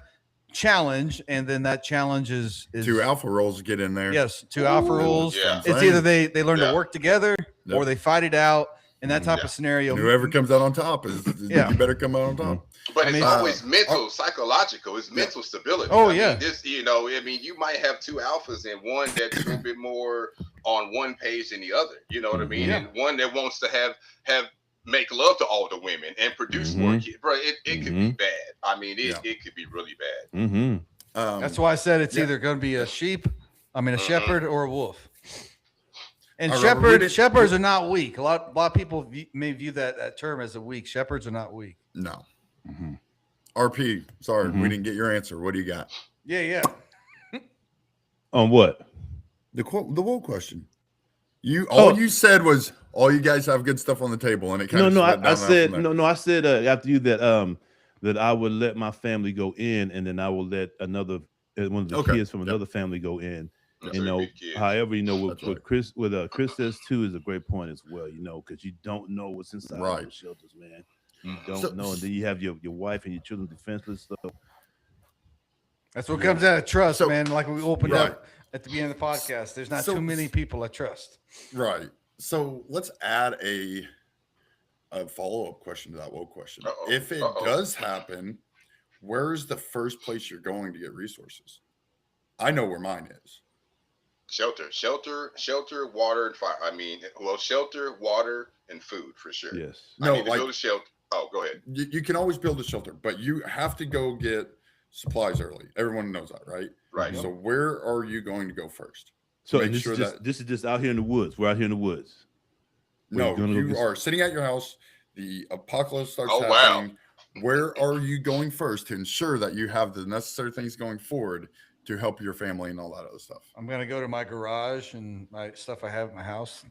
challenge, and then that challenge is 2 alpha roles get in there. Yes, 2 alpha roles. Yeah. It's either they learn to work together or they fight it out. In that type of scenario, and whoever comes out on top is you better come out on top. But it's always mental, psychological. It's mental stability. Oh, I mean, this, you know, I mean, you might have 2 alphas and one that's a little bit more on one page than the other. You know what I mean? And one that wants to make love to all the women and produce more kids. Bro, it could be bad. I mean, it could be really bad. That's why I said it's either going to be a shepherd or a wolf. And shepherds are not weak. A lot of people may view that term as a weak. Shepherds are not weak. No. RP, sorry, we didn't get your answer. What do you got? Yeah. On what? The wolf question. You said was all you guys have good stuff on the table, and it kind of I said after you that I would let my family go in, and then I will let one of the kids from another family go in. That's you know, however, you know, what Chris says too is a great point as well. You know, because you don't know what's inside of the shelters, man. You don't know, and then you have your wife and your children defenseless. So that's what comes out of trust, man. Like we opened up at the beginning of the podcast, there's not too many people I trust. Right. So let's add a follow-up question to that woke question. If it does happen, where's the first place you're going to get resources? I know where mine is. Shelter, water, and fire. I mean, shelter, water, and food for sure. Yes. I need to build a shelter. Oh, go ahead. You can always build a shelter, but you have to go get supplies early. Everyone knows that, right? Right. So where are you going to go first? So this is just out here in the woods. We're out here in the woods. No, you are sitting at your house. The apocalypse starts happening. Wow. Where are you going first to ensure that you have the necessary things going forward to help your family and all that other stuff? I'm going to go to my garage and my stuff I have at my house.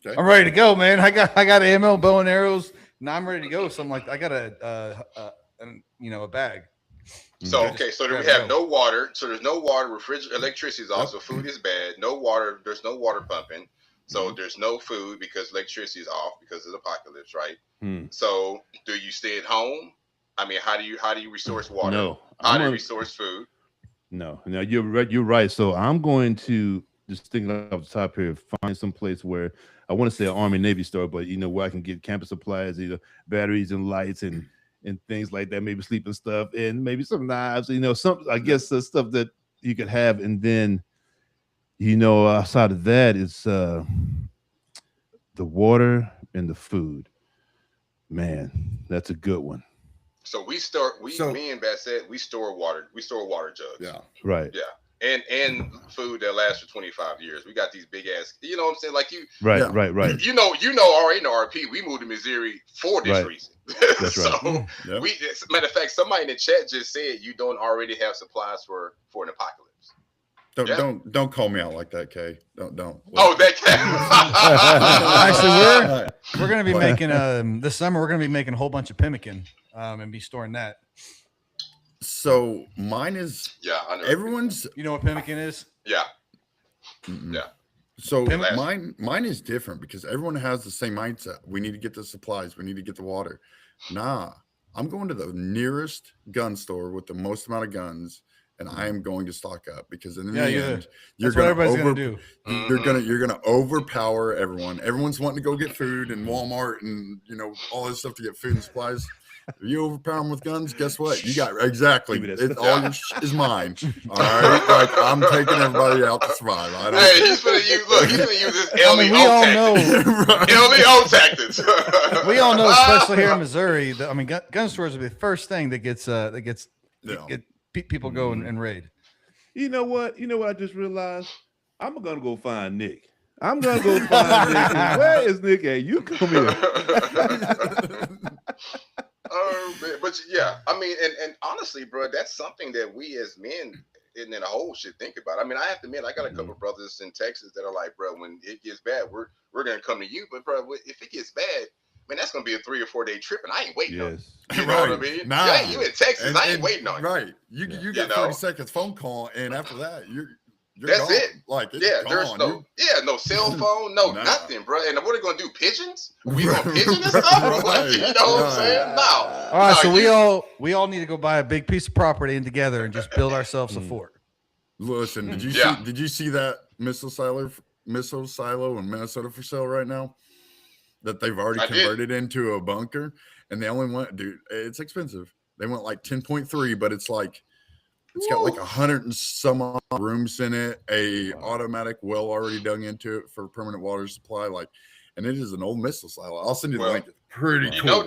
Okay. I'm ready to go, man. I got ammo, bow and arrows. Now I'm ready to go. So I'm like, I got a bag. So, okay. So we have no water. So there's no water. Electricity is off. So food is bad. No water. There's no water pumping. So there's no food because electricity is off because of the apocalypse, right? So do you stay at home? I mean, how do you resource water? No. How do you resource food? No, you're right. So I'm going to just thinking off the top here, find some place where I want to say an Army Navy store, but where I can get campus supplies, either batteries and lights and things like that, maybe sleeping stuff, and maybe some knives, some I guess the stuff that you could have, and then outside of that, it's the water and the food. Man, that's a good one. So me and Bassett, we store water jugs. Yeah. Right. Yeah. And food that lasts for 25 years. We got these big ass, you know what I'm saying? Like Right, Yeah. right. you know, already in the RP, we moved to Missouri for this Right. reason. That's So right. Yep. matter of fact, somebody in the chat just said you don't already have supplies for an apocalypse. Don't call me out like that, Kay. Don't. Oh, that Actually, Right. we're going to be What? making this summer. We're going to be making a whole bunch of pemmican and be storing that. So mine is yeah, I know. everyone's. You know what pemmican is? Yeah. Mm-mm. Yeah. So Pimmican. mine is different because everyone has the same mindset. We need to get the supplies. We need to get the water. Nah, I'm going to the nearest gun store with the most amount of guns, and I am going to stock up because in the end, you're That's what everybody's gonna going to do. you're gonna overpower everyone. Everyone's wanting to go get food in Walmart and all this stuff to get food and supplies. If you overpower them with guns, guess what? You got exactly. Give me that All your is mine. All right, like I'm taking everybody out to survive. I don't. Hey, he's gonna use this I mean, we LEO all tactic. know. LEO tactics. We all know, especially here in Missouri. Gun stores will be the first thing that gets people go and raid. You know what? I just realized? I'm gonna go find Nick. I'm gonna go find Nick. Where is Nick at? You come here. Oh man, but yeah, I mean, and honestly, bro, that's something that we as men in the whole should think about. I mean, I have to admit, I got a couple brothers in Texas that are like, bro, when it gets bad, we're gonna come to you, but bro, if it gets bad, man, that's gonna be a 3 or 4 day trip, and I ain't waiting on you. Yes. You know what I mean? Nah. Yeah, you in Texas, I ain't waiting on you. Right. You got 30 seconds phone call, and after that, you're That's gone. it. Like it's Yeah, gone. there's no cell phone, no Nah. nothing, bro. And what are they gonna do? Pigeons? We gonna Right. pigeon and stuff? Right. You know what I'm saying? No. All right, so we all need to go buy a big piece of property and together and just build ourselves a fort. Listen, did you Yeah. see? Did you see that missile silo in Minnesota for sale right now? That they've already I did. converted into a bunker, and they only went, dude. It's expensive. They went like 10.3, but it's like it's got like 100 and some odd rooms in it. A automatic well already dug into it for permanent water supply. Like, and it is an old missile silo. I'll send you the Well, link. It's pretty You cool. know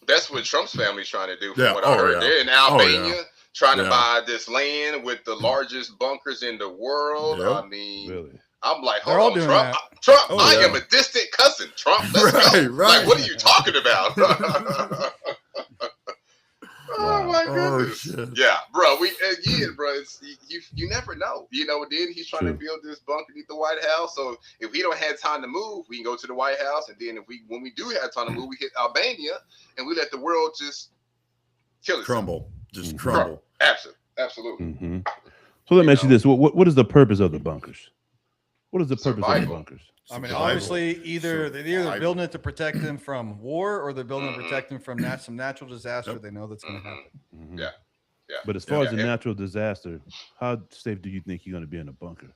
that's what Trump's family's trying to do. From Yeah. what I Oh, heard, yeah. they're in Oh, yeah. Albania trying to Yeah. buy this land with the largest bunkers in the world. Yep. I mean, Really? I'm like, They're hold all on, doing Trump. that. Trump, Oh, I yeah. am a distant cousin. Trump, let's go. Right, right. Like, what are you talking about? Oh my Oh, goodness. shit. Yeah, bro. It's you never know. Then he's trying to True. build this bunker beneath the White House. So if we don't have time to move, we can go to the White House, and then when we do have time to move, we hit Albania, and we let the world just kill it. Crumble. Just Mhm. crumble. Absolutely. Mm-hmm. So let me ask you this: what is the purpose of the bunkers? What is the purpose of the Survival. bunkers? I mean, Survival. obviously, they're either Survival. building it to protect them from war, or they're building it to protect them from some natural disaster Yep. they know that's going to happen. Mhm. Yeah. Yeah. But as far as Yeah. the natural disaster, how safe do you think you're going to be in a bunker?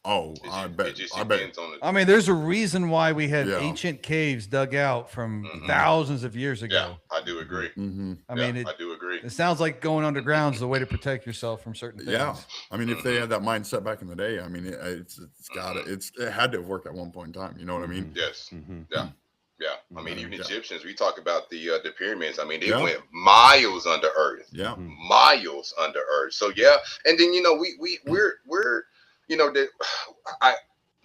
Oh, It just I bet. depends on the. I mean, there's a reason why we had Yeah. ancient caves dug out from Mhm. thousands of years ago. Yeah, I do agree. Mm-hmm. I mean, I do agree. it sounds like going underground is the way to protect yourself from certain things. Yeah, I mean, if they had that mindset back in the day, I mean, it had to have worked at one point in time. You know what I mean? Yes. Mm-hmm. Yeah. Yeah. I mean, even Yeah. Egyptians. We talk about the pyramids. I mean, they Yeah. went miles under earth. Yeah. Miles under earth. So yeah, and then we're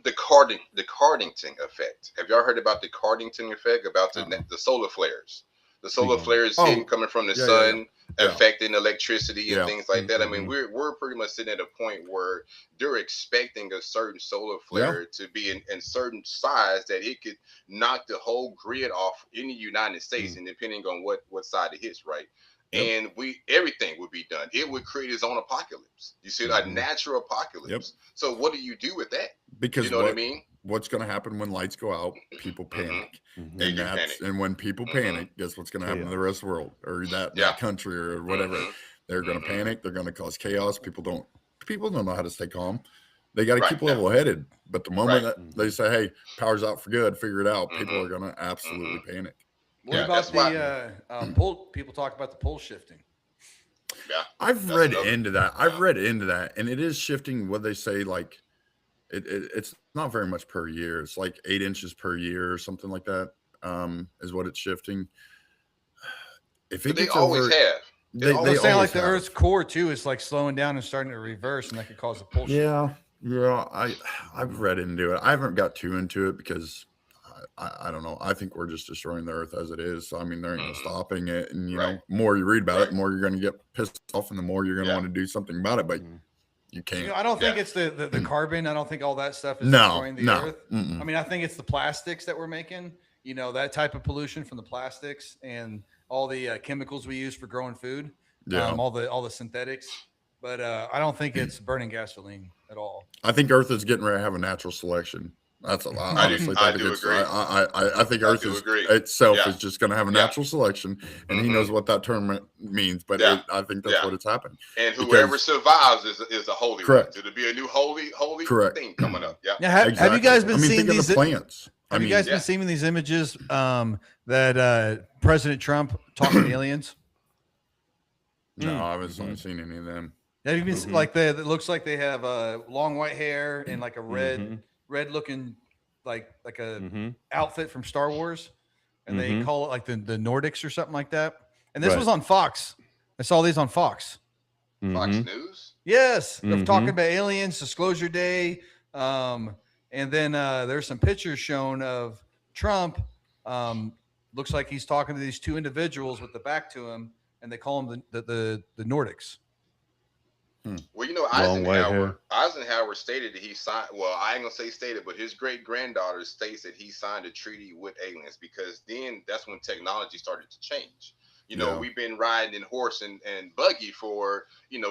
the Cardington effect. Have y'all heard about the Cardington effect about the solar flares? The solar flares Oh. hitting coming from the Yeah, sun, yeah. affecting electricity and Yeah. things like that. I mean, Mhm. we're pretty much sitting at a point where they're expecting a certain solar flare to be in certain size that it could knock the whole grid off in the United States, and depending on what side it hits, right? Yep. And everything would be done. It would create its own apocalypse. You see, a Mhm. natural apocalypse. So what do you do with that? Because You know what I mean? what's going to happen when lights go out? People panic, Mm-hmm. They and do panic. and when people Mhm. panic, guess what's going to happen to the rest of the world or that country or whatever? Mhm. They're going to Mhm. panic. They're going to cause chaos. People don't know how to stay calm. They got to Right, keep yeah. level-headed. But the moment Right. that they say, "Hey, power's out for good," figure it out, people Mhm. are gonna absolutely panic. What Yeah, about that's why- the pull? People talk about the pull shifting. Yeah. I've That's read another- into that. yeah. I've read into that, and it is shifting. What they say, like it's not very much per year. It's like 8 inches per year or something like that. Is what it's shifting. If it But they gets always over, have. they They're always saying always like the have. Earth's core too is like slowing down and starting to reverse, and that could cause a pull shift. Yeah. I've read into it. I haven't got too into it because I don't know. I think we're just destroying the Earth as it is. So I mean, there ain't no stopping it. And you know, Right. the more you read about it, Right. the more you're going to get pissed off, and the more you're going to Yeah. want to do something about it. But Mhm. you can't. You know, I don't think Yeah. it's the carbon. I don't think all that stuff is No, destroying the no. Earth. Mm-mm. I mean, I think it's the plastics that we're making. You know, that type of pollution from the plastics and all the chemicals we use for growing food. Yeah. All the synthetics. But I don't think it's burning gasoline at all. I think Earth is getting ready to have a natural selection. That's a lot. I do- Honestly, I think do it's, agree. I think I Earth do is agree. itself Yeah. is just going to have a Yeah. natural selection, and he Mhm. knows what that term means. But Yeah. I think that's Yeah. what it's happening. And whoever Because- survives is a holy Correct. one. It'll be a new holy Correct. thing coming up. Yeah. Yeah, have you guys been I mean, seeing think these? of the plants. Have I you mean, guys yeah. been seeing these images that President Trump talking to aliens? no, I haven't seen any of them. Have you been Mhm. like it looks like they have long white hair and like a Mhm. red looking like a Mhm. outfit from Star Wars, and they Mhm. call it like the Nordics or something like that. And this Right. was on Fox. I saw these on Fox. Fox Mhm. News. Yes, they're Mhm. talking about aliens, Disclosure Day, and then there's some pictures shown of Trump. Looks like he's talking to these two individuals with the back to him, and they call them the Nordics. Well, you know, Long white hair. Eisenhower stated that he signed. Well, I ain't gonna say stated, but his great granddaughter states that he signed a treaty with aliens because then that's when technology started to change. You know, Yeah. we've been riding in horse and buggy for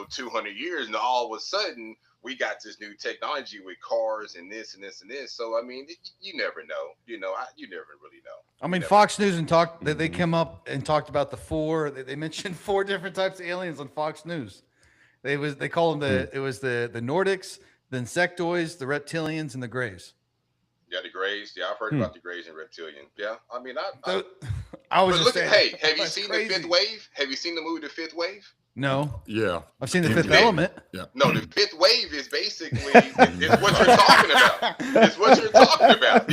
200 years, and all of a sudden we got this new technology with cars and this and this and this. So I mean, you never know. You never really know. I mean, Yeah. Fox News and talk. They Mhm. came up and talked about the four. They mentioned 4 different types of aliens on Fox News. They call them it was the Nordics, the insectoids, the reptilians, and the Greys. Yeah, the Greys. Yeah, I've heard Hmm. about the Greys and reptilian. Yeah, I mean, I was but just look saying. at have you that's seen crazy. the Fifth Wave? Have you seen the movie The Fifth Wave? No, Yeah. I've seen the Yeah. Fifth Yeah. Element. No, the Fifth Wave is basically it's what you're talking about. It's what you're talking about.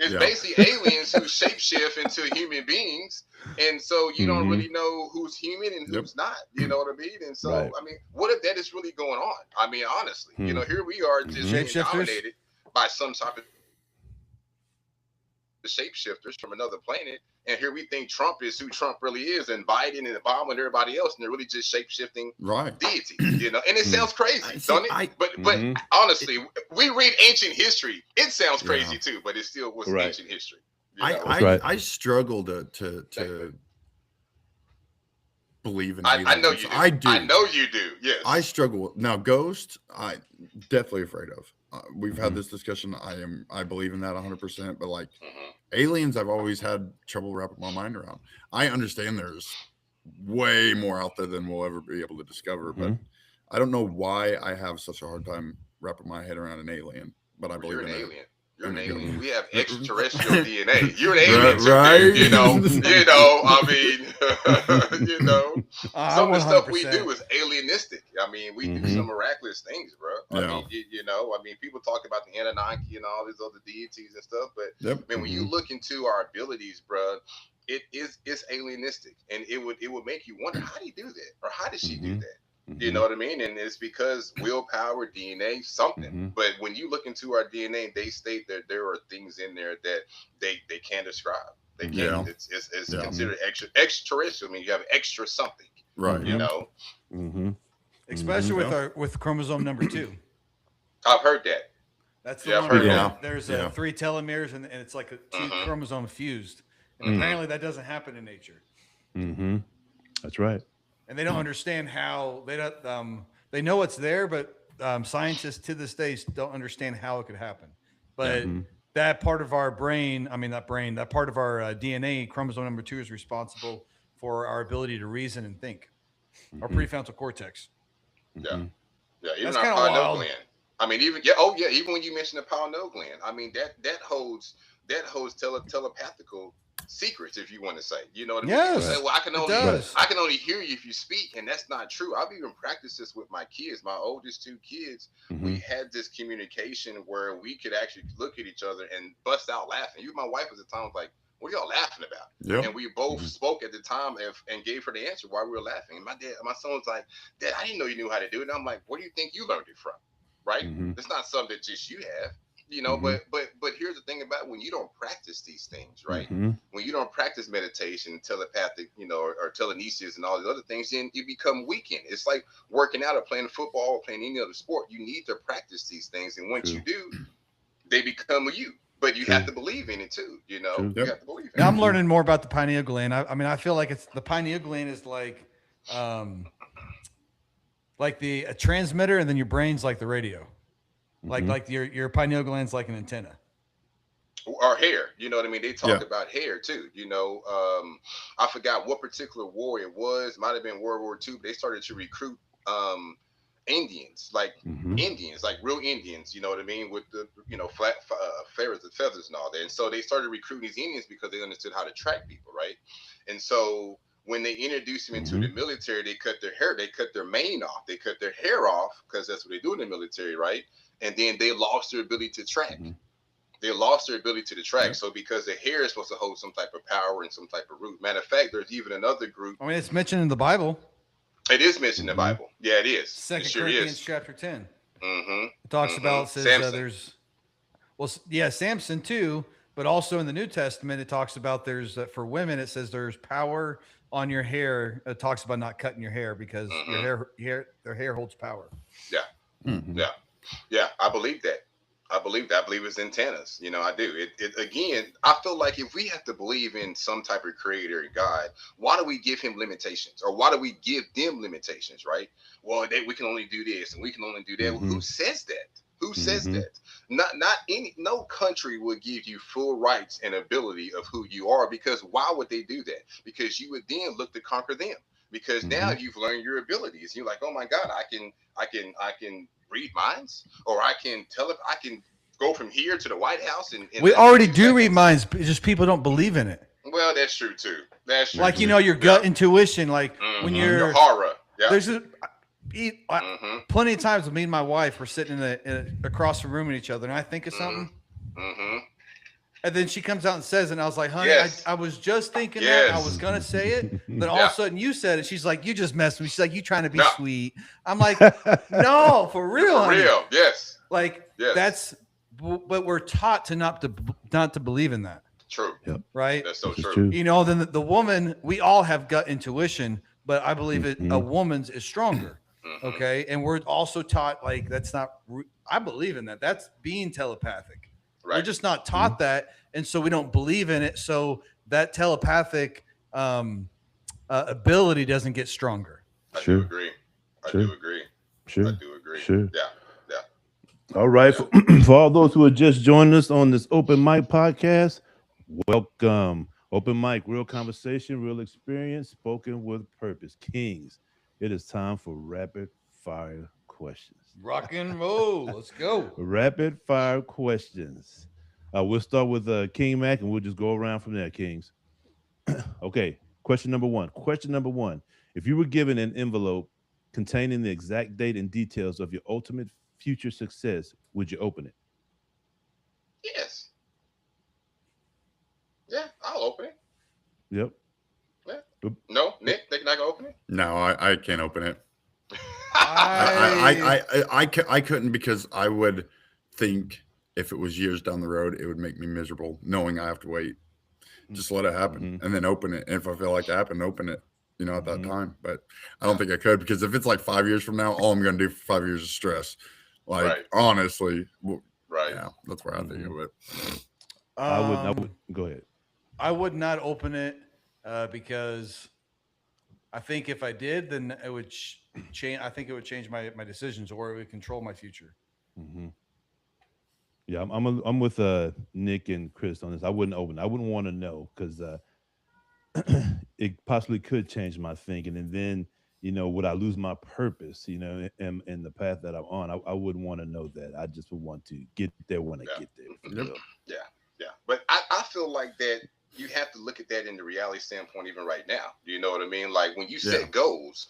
It's Yeah. basically aliens who shapeshift into human beings, and so you don't Mhm. really know who's human and who's not. You know what I mean? And so Right. I mean, what if that is really going on? I mean, honestly, Hmm. here we are just being Shapeshifters? dominated by some type of shapeshifters from another planet, and here we think Trump is who Trump really is, and Biden and Obama and everybody else, and they're really just shapeshifting Right. deity, and it sounds crazy, See, don't it? I- but Mhm. honestly, we read ancient history. It sounds crazy Yeah. too, but it still was Right. ancient history. you know? That's right. I struggle to believe in I know aliens. you do. I do. I know you do. Yes. I struggle now. Ghost, I definitely afraid of. We've had Mhm. this discussion. I believe in that 100%. But like Mhm. aliens, I've always had trouble wrapping my mind around. I understand there's way more out there than we'll ever be able to discover, but I don't know why I have such a hard time wrapping my head around an alien. But I believe You're an in it. alien. You're an Mhm. alien. We have extraterrestrial DNA. You're an alien too, Right. dude, I mean, some of the stuff we do is alienistic. I mean, we do Mhm. some miraculous things, bro. I Yeah. mean, people talk about the Anunnaki and all these other deities and stuff, but Yep. man, when you look into our abilities, bro, it's alienistic, and it would make you wonder, how did he do that, or how did she do Mhm. that? You know what I mean? And it's because willpower, DNA, something. Mhm. But when you look into our DNA, they state that there are things in there that they can't describe. They can't. Yeah. It's Yeah. considered extraterrestrial. I mean, you have extra something. Right. You know, Mm-hmm. especially Mhm. with chromosome number 2. I've heard that. That's the Yeah, I've one heard where that. there's Yeah. 3 telomeres and it's like a 2 Mhm. chromosome fused. And Mhm. apparently that doesn't happen in nature. Mm-hmm. That's right. And they don't understand how they know it's there, but scientists to this day don't understand how it could happen. But Mhm. that part of our brain, that part of our DNA, chromosome number 2, is responsible for our ability to reason and think. Our Mhm. prefrontal cortex. Yeah. Mhm. Yeah, even That's our kinda pineal wild. gland. I mean, even yeah, oh yeah, even when you mention the pineal gland, I mean that holds telepathical secrets, if you want to say. You know what I mean? People say, Yes, well, it does. I can only hear you if you speak, and that's not true. I've even practiced this with my kids. My oldest two kids, we had this communication where we could actually look at each other and bust out laughing. Even my wife at the time was like, "What are y'all laughing about?" Yep. And we both spoke at the time and gave her the answer why we were laughing. And my son was like, "Dad, I didn't know you knew how to do it." And I'm like, "Where do you think you learned it from?" Right? It's not something that just you have, you know. But here's the thing about when you don't practice these things, right? When you don't practice meditation, telepathic, you know, or telekinesis and all the other things, then you become weakened. It's like working out or playing football or playing any other sport. You need to practice these things, and once you do, they become you. But you have to believe in it too, you know. You have to believe in Now it. I'm learning more about the pineal gland. I mean, I feel like it's the pineal gland is like the a transmitter, and then your brain's like the radio. Like your pineal gland's like an antenna. Or hair, you know what I mean? They talk about hair too, you know. I forgot what particular war it was. Might have been World War II. But they started to recruit Indians, like Indians, like real Indians, you know what I mean, with the, you know, flat feathers and all that. And so they started recruiting these Indians because they understood how to track people, right? And so when they introduced them into the military, they cut their hair, they cut their mane off, they cut their hair off, because that's what they do in the military, right? And then they lost their ability to track. They lost their ability to track. So because the hair is supposed to hold some type of power and some type of root. Matter of fact, there's even another group. I mean, it's mentioned in the Bible. It is mentioned in the Bible. Yeah, it is. 2 Sure Corinthians is. chapter 10. It talks about, says there's, well, yeah, Samson too, but also in the New Testament, it talks about there's, for women, it says there's power on your hair. It talks about not cutting your hair because their hair holds power. Yeah. Yeah. I believe that. I believe it's antennas. You know, I do. It again, I feel like if we have to believe in some type of creator God, why do we give him limitations? Or why do we give them limitations, right? Well, we can only do this and we can only do that. Well, who says that? Who says that? No country will give you full rights and ability of who you are, because why would they do that? Because you would then look to conquer them. Because now you've learned your abilities. You're like, oh my God, I can read minds, or I can go from here to the White House. And we already do read minds, just people don't believe in it. Well, that's true too. That's true. Like, you know, your gut intuition, like when you're your horror. Yeah. There's plenty of times when me and my wife were sitting across the room at each other, and I think of something, and then she comes out and says it, and I was like, honey, I was just thinking that. I was going to say it. Then all of a sudden you said it. She's like, you just messed with me. She's like, you trying to be sweet. I'm like, no, for real. For real. Yes. Like that's, but we're taught to not to believe in that. True. Yep. Right. That's so true. You know, then the woman, we all have gut intuition, but I believe a woman's is stronger. Okay. And we're also taught, like, that's not, I believe in that. That's being telepathic. Right. We're just not taught that, and so we don't believe in it. So that telepathic ability doesn't get stronger. I do agree. Sure. Yeah. All right. For all those who are just joining us on this Open Mic podcast, welcome. Open Mic, real conversation, real experience, spoken with purpose. Kings, it is time for rapid fire questions. Rock and roll. Let's go. Rapid fire questions. We'll start with King Mac, and we'll just go around from there, Kings. Okay. Question number one. If you were given an envelope containing the exact date and details of your ultimate future success, would you open it? Yes. Yeah, I'll open it. Yep. Yeah. No, Nick, they not gonna open it? No, I can't open it. I couldn't, because I would think if it was years down the road, it would make me miserable knowing I have to wait. Just let it happen and then open it. And if I feel like it happened, open it, you know, at that time. But I don't think I could, because if it's like 5 years from now, all I'm going to do for 5 years is stress. Like, honestly, yeah, that's where I think of it. I would go ahead. I would not open it because I think if I did, then it would change. I think it would change my decisions, or it would control my future. Yeah, I'm with Nick and Chris on this. I wouldn't open it. I wouldn't want to know, because it possibly could change my thinking. And then would I lose my purpose, in the path that I'm on? I wouldn't want to know that. I just would want to get there when I Yeah. get there. if you Yep. will. Yeah, yeah. But I feel like that you have to look at that in the reality standpoint even right now. You know what I mean? Like when you Yeah. set goals,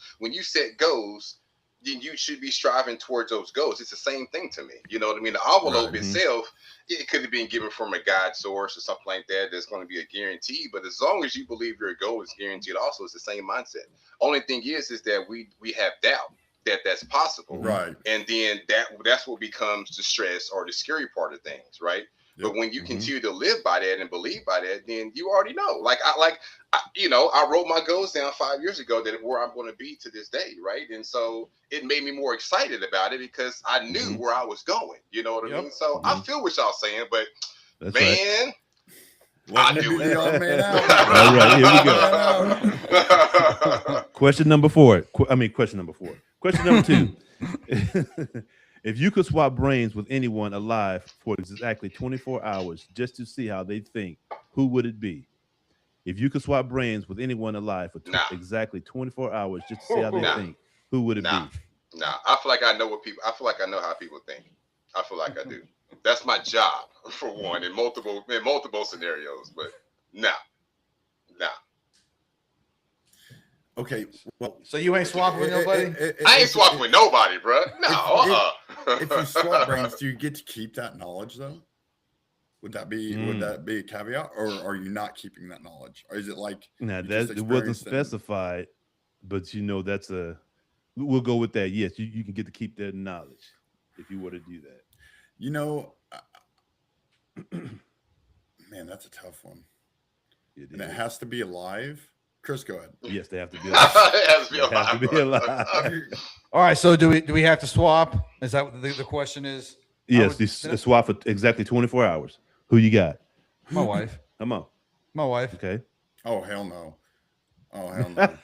then you should be striving towards those goals. It's the same thing to me. You know what I mean? The envelope Right. itself, it could have been given from a guide source or something like that. That's going to be a guarantee. But as long as you believe your goal is guaranteed, also it's the same mindset. Only thing is that we have doubt that that's possible, Right. and then that's what becomes the stress or the scary part of things, right? But Yep. when you Mhm. continue to live by that and believe by that, then you already know. I wrote my goals down 5 years ago that where I'm going to be to this day, right? And so it made me more excited about it because I knew Mhm. where I was going. You know what I Yep. mean? So I Mhm. feel what y'all saying, but That's right. man, Letting I it do be it. the odd man out. All right, here we go. Question number 4. Question number 4. Question number 2. If you could swap brains with anyone alive for exactly 24 hours just to see how they think, who would it be? If you could swap brains with anyone alive for Nah. exactly 24 hours just to see how they Nah. think, who would it Nah. be? Nah, I feel like I know what people. I feel like I know how people think. I feel like I do. That's my job for one in multiple scenarios. But nah. Okay. Well, So you ain't swapping with nobody? I ain't swapping with nobody, bro. No. If you swap brains, do you get to keep that knowledge though? Would that be a caveat, or are you not keeping that knowledge, or is it like Now you that just it wasn't experienced and- specified, but that's we'll go with that. Yes, you can get to keep that knowledge if you were to do that. You know, man, that's a tough one, It and it is. has to be alive. Chris, go ahead. Yes, they have to be alive. It has to be They have to alive, be bro. alive. All right. So do we have to swap? Is that what the question is? Yes, would- you swap for exactly 24 hours. Who you got? My wife. Come on. My wife. Okay. Oh hell no! Oh hell no!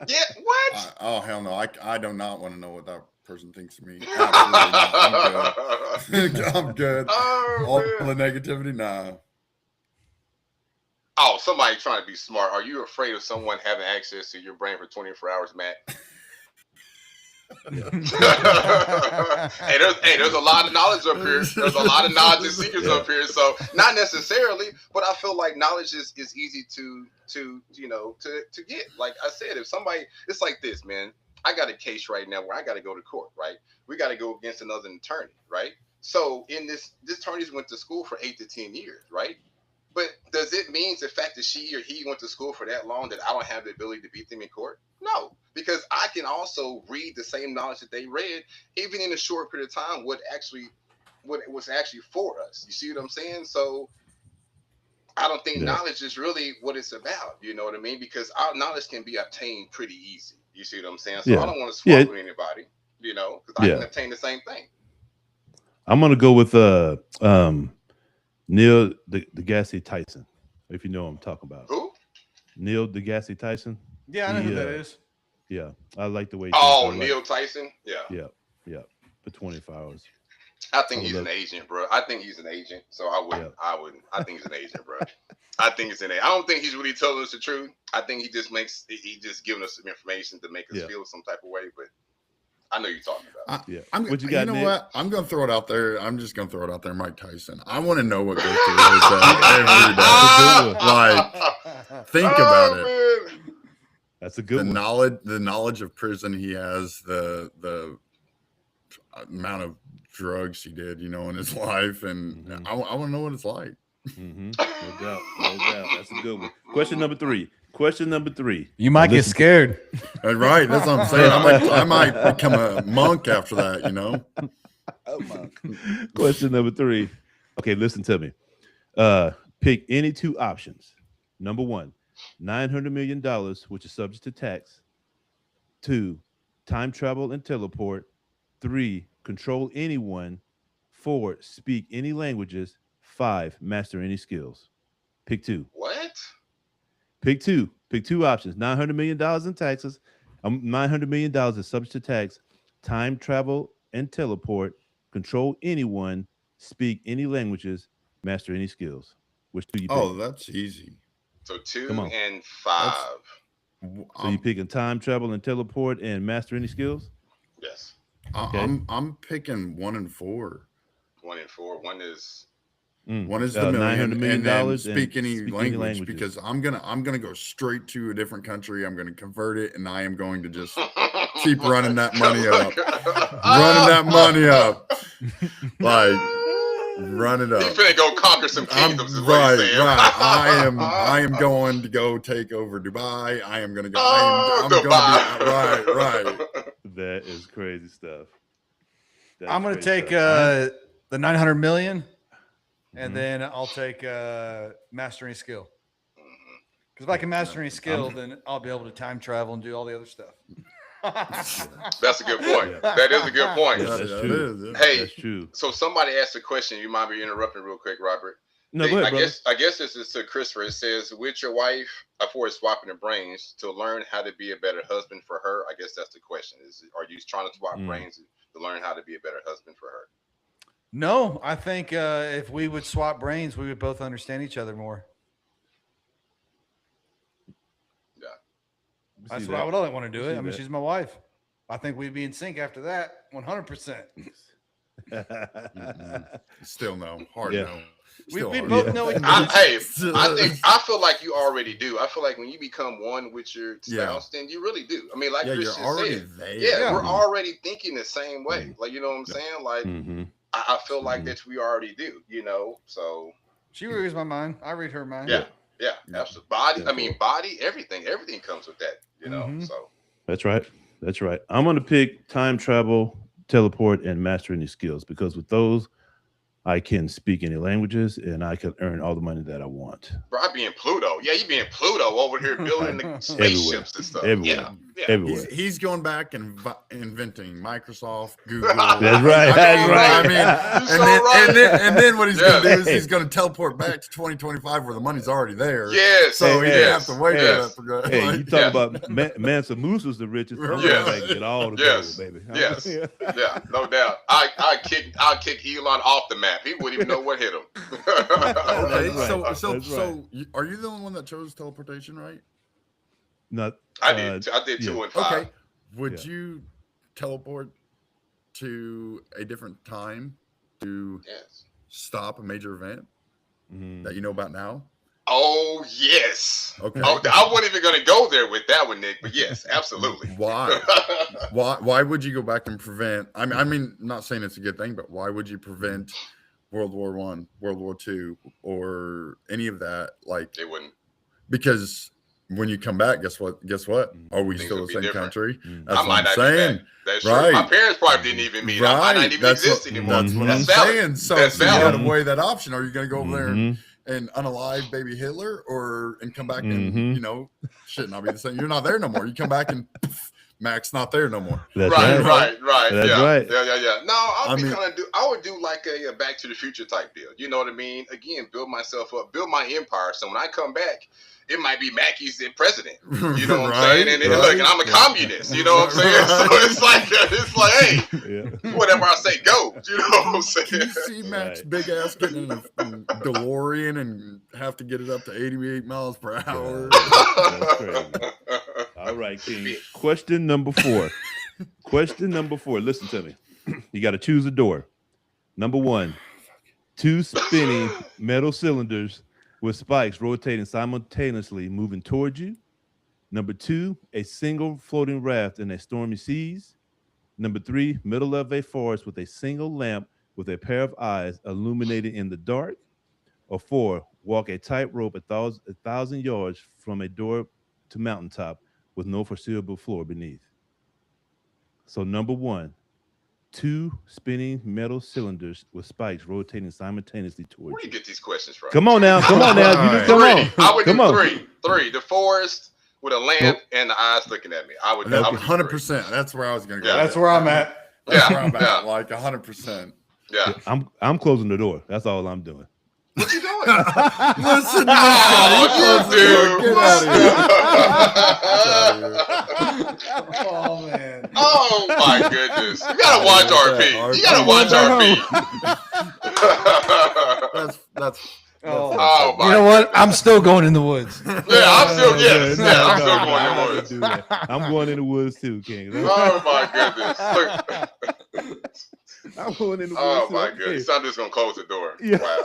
Yeah, what? Oh hell no! I do not want to know what that person thinks of me. Absolutely not. I'm good. I'm good. Oh, All man. the negativity, nah. Oh, somebody trying to be smart. Are you afraid of someone having access to your brain for 24 hours, Matt? There's a lot of knowledge up here. There's a lot of knowledge and secrets Yeah. up here. So not necessarily, but I feel like knowledge is easy to get. Like I said, if somebody, it's like this, man. I got a case right now where I got to go to court, right? We got to go against another attorney, right? So in this attorneys went to school for 8 to 10 years, right? But does it mean the fact that she or he went to school for that long that I don't have the ability to beat them in court? No, because I can also read the same knowledge that they read, even in a short period of time, what it was actually for us. You see what I'm saying? So I don't think knowledge is really what it's about. You know what I mean? Because our knowledge can be obtained pretty easy. You see what I'm saying? So I don't want to swap with anybody, because I can obtain the same thing. I'm gonna go with Neil deGrasse Tyson, if you know what I'm talking about. Who? Neil deGrasse Tyson. Yeah, I know who that is. Yeah, I like the way. Neil Tyson. Yeah. For 24 hours. I think he's an agent, bro. I think he's an agent. So I wouldn't. I think he's an agent, bro. I think it's an agent. I don't think he's really telling us the truth. I think he just giving us some information to make us feel some type of way. But I know you're talking about. What you got, know Nick? what? I'm going to throw it out there. I'm just going to throw it out there. Mike Tyson. I want to know what goes through his head every day. Like, think about it. Man. That's a good one. The knowledge of prison he has, the amount of drugs he did, in his life, and I want to know what it's like. No doubt. That's a good one. Question number 3. You might get scared. Right, that's what I'm saying. I might become a monk after that. Question number 3. Okay, listen to me. Pick any 2 options. Number 1, $900 million, which is subject to tax. 2, time travel and teleport. 3, control anyone. 4, speak any languages. 5, master any skills. Pick 2. What? Pick 2. Pick 2 options. $900 million in taxes. $900 million is subject to tax. Time travel and teleport. Control anyone. Speak any languages. Master any skills. Which do you pick? Oh, that's easy. So 2 Come on. and 5. So you picking time travel and teleport and master any skills? Yes. Okay. I'm picking 1 and 4. 1 and 4. One is One is the million, $900 million and then and speak any speak any language, languages. because I'm gonna go straight to a different country. I'm gonna convert it, and I am going to just keep running that money up, running that money up, like run it You up. finna go conquer some kingdoms, is what Right, you're saying. right. I am going to go take over Dubai. I am gonna go. I'm Dubai. gonna be right. That is crazy stuff. That I'm is going to crazy take stuff. the 900 million, and Mhm. then I'll take mastering skill. Because if I can master any skill, then I'll be able to time travel and do all the other stuff. That's a good point. Yeah. That is a good point. Yeah, that's Yeah, true. it is, yeah. Hey, That's true. so somebody asked a question. You might be interrupting real quick, Robert. No, Hey, go ahead, brother. I guess this is to Christopher. It says, with your wife, before swapping the brains, to learn how to be a better husband for her. I guess that's the question. Are you trying to swap brains to learn how to be a better husband for her? No, I think if we would swap brains, we would both understand each other more. That's See what I that. would want to do See it. I mean, that. she's my wife. I think we'd be in sync after that, 100%. Still no, hard Yeah. no. We Still hard both no. know each I feel like you already do. I feel like when you become one with your Yeah. spouse, then you really do. I mean, like Yeah, you're Christian already said, there. yeah, we're Mhm. already thinking the same way. Mhm. Like, you know what I'm saying? Like, Mhm. I feel like Mhm. that we already do, you know? So, She reads my mind. I read her mind. yeah, Yeah. absolutely. Body, Yeah, I mean, body, everything comes with that, you know? Mhm. So, That's right. That's right. I'm going to pick time travel, teleport, and master any skills because with those, I can speak any languages and I can earn all the money that I want. bro, I be in Pluto. Yeah, you be in Pluto over here building the spaceships and stuff. Everywhere. Yeah. Everywhere. He's going back and inventing Microsoft, Google. That's right. I That's know, right. I mean, You're so and right. then what he's Yeah. going to do is he's going to teleport back to 2025 where the money's already there. Yes. So he Hey, didn't yes, have to wait yes. for that. Hey, you talk Yeah. about Mansa Musa's the richest. I'm Yes. going to get all the Yes. gold, baby. Yes. Yeah, no doubt. I'll kick Elon off the map. He wouldn't even know what hit him. Okay, That's right. so That's right. are you the only one that chose teleportation, right? Not, I did 2 yeah. and 5. Okay. Would Yeah. you teleport to a different time to Yes. stop a major event mhm. that you know about now? Oh yes. Okay. Oh, I wasn't even gonna go there with that one, Nick. But yes, absolutely. Why? Why would you go back and prevent? I mean, not saying it's a good thing, but why would you prevent World War I, World War II, or any of that? Like, They wouldn't. because when you come back, guess what? Are we Things still the would be same different. country? Mm. That's I what might I'm not saying. be back. That's Right. true. My parents probably didn't even meet. I might not even That's exist what, anymore. That's what Mhm. I'm That's valid. saying. So, That's so you got to valid. weigh that option. Are you going to go over there Mhm. and unalive baby Hitler, and come back Mhm. and shit not be the same? You're not there no more. You come back and poof, Mac's not there no more. That's Right. That's yeah. right. Yeah. No, I mean- would do like a Back to the Future type deal. You know what I mean? Again, build myself up, build my empire. So when I come back, it might be Mackey's the president. You know what I'm saying? And look, and I'm a communist. You know what I'm saying? So it's like, hey, Yeah. whatever I say goes. You know what I'm Can saying? you see Mac's Right. big ass getting in a DeLorean and have to get it up to 88 miles per hour? That's crazy. All right, King. Question number 4. Question number 4. Listen to me. You got to choose a door. Number 1, 2 spinning metal cylinders with spikes rotating simultaneously, moving towards you. Number 2, a single floating raft in a stormy seas. Number 3, middle of a forest with a single lamp with a pair of eyes illuminating in the dark. Or 4, walk a tightrope 1,000 yards from a door to mountaintop with no foreseeable floor beneath. So number 1, 2 spinning metal cylinders with spikes rotating simultaneously Where towards do you you. get these questions from? Come on now. You just come Three. on. I would Come do on. 3. 3. The forest with a lamp and the eyes looking at me. I would. That's I would do 100%. That's where I was going to go. Yeah. That's where I'm at. That's Yeah, where I'm at. yeah. Like 100%. Yeah. I'm closing the door. That's all I'm doing. What you doing? Listen, Oh, dude. Get out of here. Oh, man. Oh my goodness! You gotta watch RP. You gotta watch RP. Oh, my you know what? goodness. I'm still going in the woods. Yeah, I'm still yes. No, Yeah, I'm no, still no, going I'm in not the gonna woods. do that. I'm going in the woods too, King. Oh my goodness. Look. I'm going in the woods Oh too. my Okay. goodness. I'm just gonna close the door. Yeah. Wow.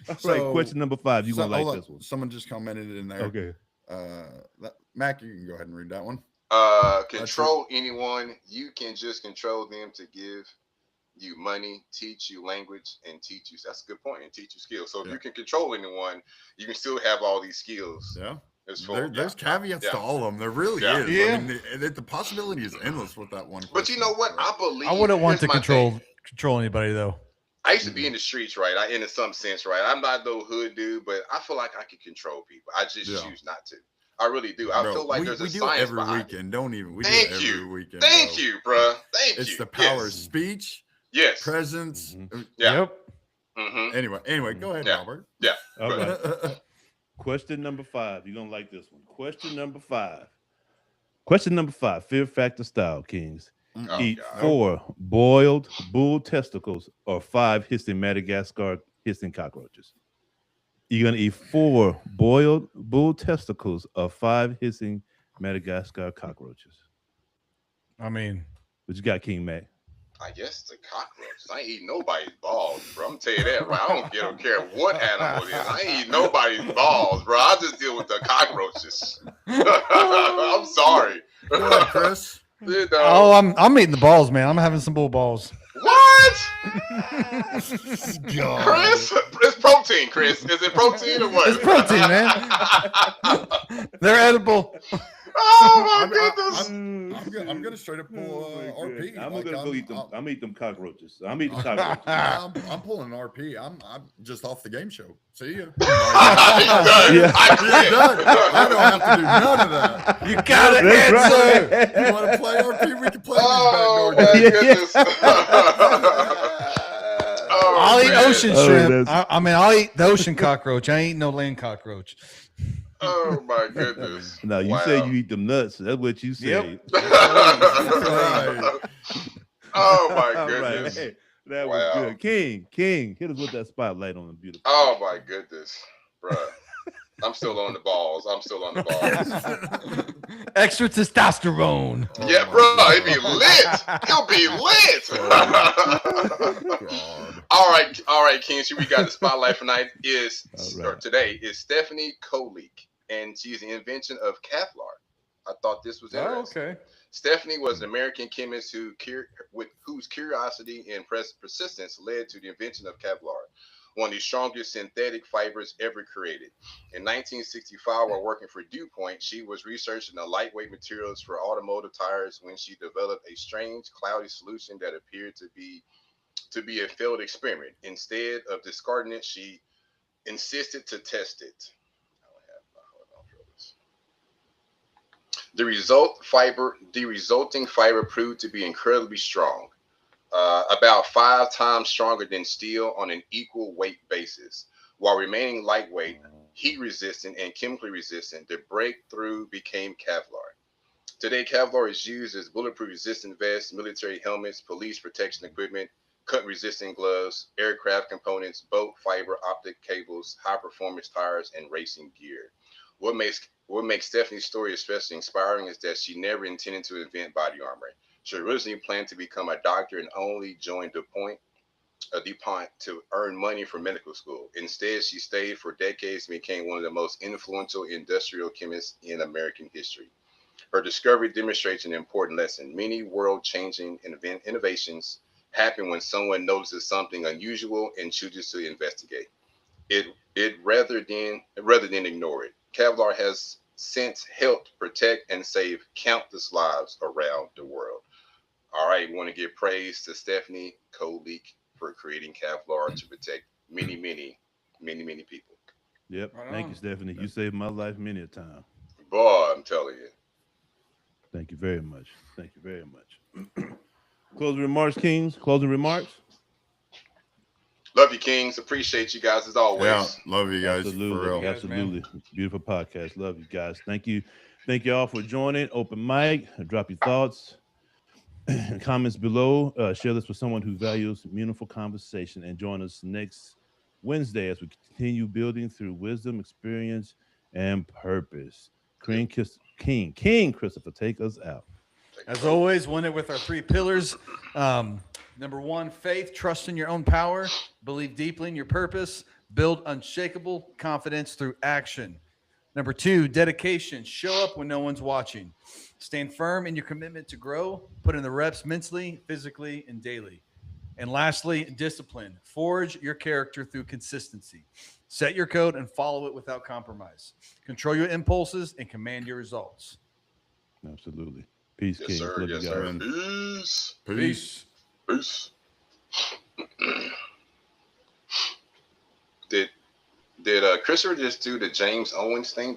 All right, question number 5. You So- gonna like hold on. this one? Someone just commented in there. Okay. Mac, you can go ahead and read that one. Control anyone. You can just control them to give you money, teach you language, and teach you. That's a good point. And teach you skills. So if Yeah. you can control anyone, you can still have all these skills. Yeah. It's full. There's caveats Yeah. to all of them. There really Yeah. is. Yeah. I mean, the possibility is endless with that one. But you know what? I believe I wouldn't want here's to my thing. control anybody though. I used to be in the streets, right? In some sense, right? I'm not no hood dude, but I feel like I can control people. I just choose not to. I really do. I feel like there's a we do it science every behind weekend. it. Don't even. We Thank do it every you. weekend. Thank bro. you, bruh. Thank It's you. the power of Yes. speech, Yes. presence. Yeah. Yep. Mm-hmm. Anyway, go ahead, Yeah. Robert. Yeah. All Go right. Question number 5. You're gonna like this one. Question number 5. Question number 5. Fear factor style, Kings. Oh, Eat God. 4 boiled bull testicles or 5 hissing Madagascar hissing cockroaches. You're gonna eat 4 boiled bull testicles or 5 hissing Madagascar cockroaches. I mean, What you got, King Mac? I guess it's a cockroach. I ain't eating nobody's balls, bro. I'm gonna tell you that, bro. I don't care what animal it is. I ain't eating nobody's balls, bro. I just deal with the cockroaches. I'm sorry. Go ahead, Chris. You know. oh, I'm eating the balls, man. I'm having some bull balls. What? God. Chris? It's protein, Chris. Is it protein or what? It's protein, man. They're edible. Oh my goodness. I'm gonna straight up pull RP. I'm Like, gonna go eat them. I'm gonna eat them cockroaches. I'm eating cockroaches. I'm pulling RP. I'm just off the game show. See ya. Yeah. You're done. I don't have to do none of that. You got it, That's answer. right. You want to play RP? We can play Oh these my backdoor games. goodness. Oh, I'll eat man. ocean Oh, shrimp. that's- I mean, I'll eat the ocean cockroach. I ain't no land cockroach. Oh my goodness. No, you Wow. say you eat them nuts. That's what you say. Yep. Right. Oh my All right. goodness. Hey, that Wow. was good. King, hit us with that spotlight on the beautiful. Oh my goodness, bruh. I'm still on the balls. I'm still on the balls. Extra testosterone. Oh Yeah, my bro, God. it'd be lit. He'll be lit. God. All right, Kings. Here we got the spotlight for tonight All right. or today is Stephanie Kolik, and she's the invention of Kevlar. I thought this was Oh, interesting. okay. Stephanie was an American chemist whose curiosity and persistence led to the invention of Kevlar, one of the strongest synthetic fibers ever created. In 1965, while working for DuPont, she was researching the lightweight materials for automotive tires when she developed a strange, cloudy solution that appeared to be a failed experiment. Instead of discarding it, she insisted to test it. The resulting fiber proved to be incredibly strong, about 5 times stronger than steel on an equal weight basis. While remaining lightweight, heat resistant, and chemically resistant, the breakthrough became Kevlar. Today, Kevlar is used as bulletproof resistant vests, military helmets, police protection equipment, cut resistant gloves, aircraft components, boat fiber optic cables, high performance tires, and racing gear. What makes Stephanie's story especially inspiring is that she never intended to invent body armor. She originally planned to become a doctor and only joined DuPont to earn money for medical school. Instead, she stayed for decades and became one of the most influential industrial chemists in American history. Her discovery demonstrates an important lesson. Many world-changing innovations happen when someone notices something unusual and chooses to investigate it rather than ignore it. Kevlar has since helped protect and save countless lives around the world. All right, we want to give praise to Stephanie Kolik for creating Kevlar to protect many, many, many, many people. Yep. Right Thank on. you, Stephanie. You saved my life many a time. Boy, I'm telling you. Thank you very much. Thank you very much. Closing remarks, Kings. Closing remarks. Love you, Kings. Appreciate you guys as always. Yeah, love you guys Absolutely. for real. Yeah. Absolutely. Beautiful podcast. Love you guys. Thank you. Thank you all for joining. Open mic. Drop your thoughts and comments below. Share this with someone who values meaningful conversation and join us next Wednesday as we continue building through wisdom, experience, and purpose. King Christopher, take us out. As always, win it with our 3 pillars. Number 1, faith, trust in your own power, believe deeply in your purpose, build unshakable confidence through action. Number 2, dedication, show up when no one's watching. Stand firm in your commitment to grow, put in the reps mentally, physically, and daily. And lastly, discipline, forge your character through consistency. Set your code and follow it without compromise. Control your impulses and command your results. Absolutely. Peace, Yes, King. sir. Love you Yes, guys. sir. Peace. Peace. Peace. Did Christopher just do the James Owens thing?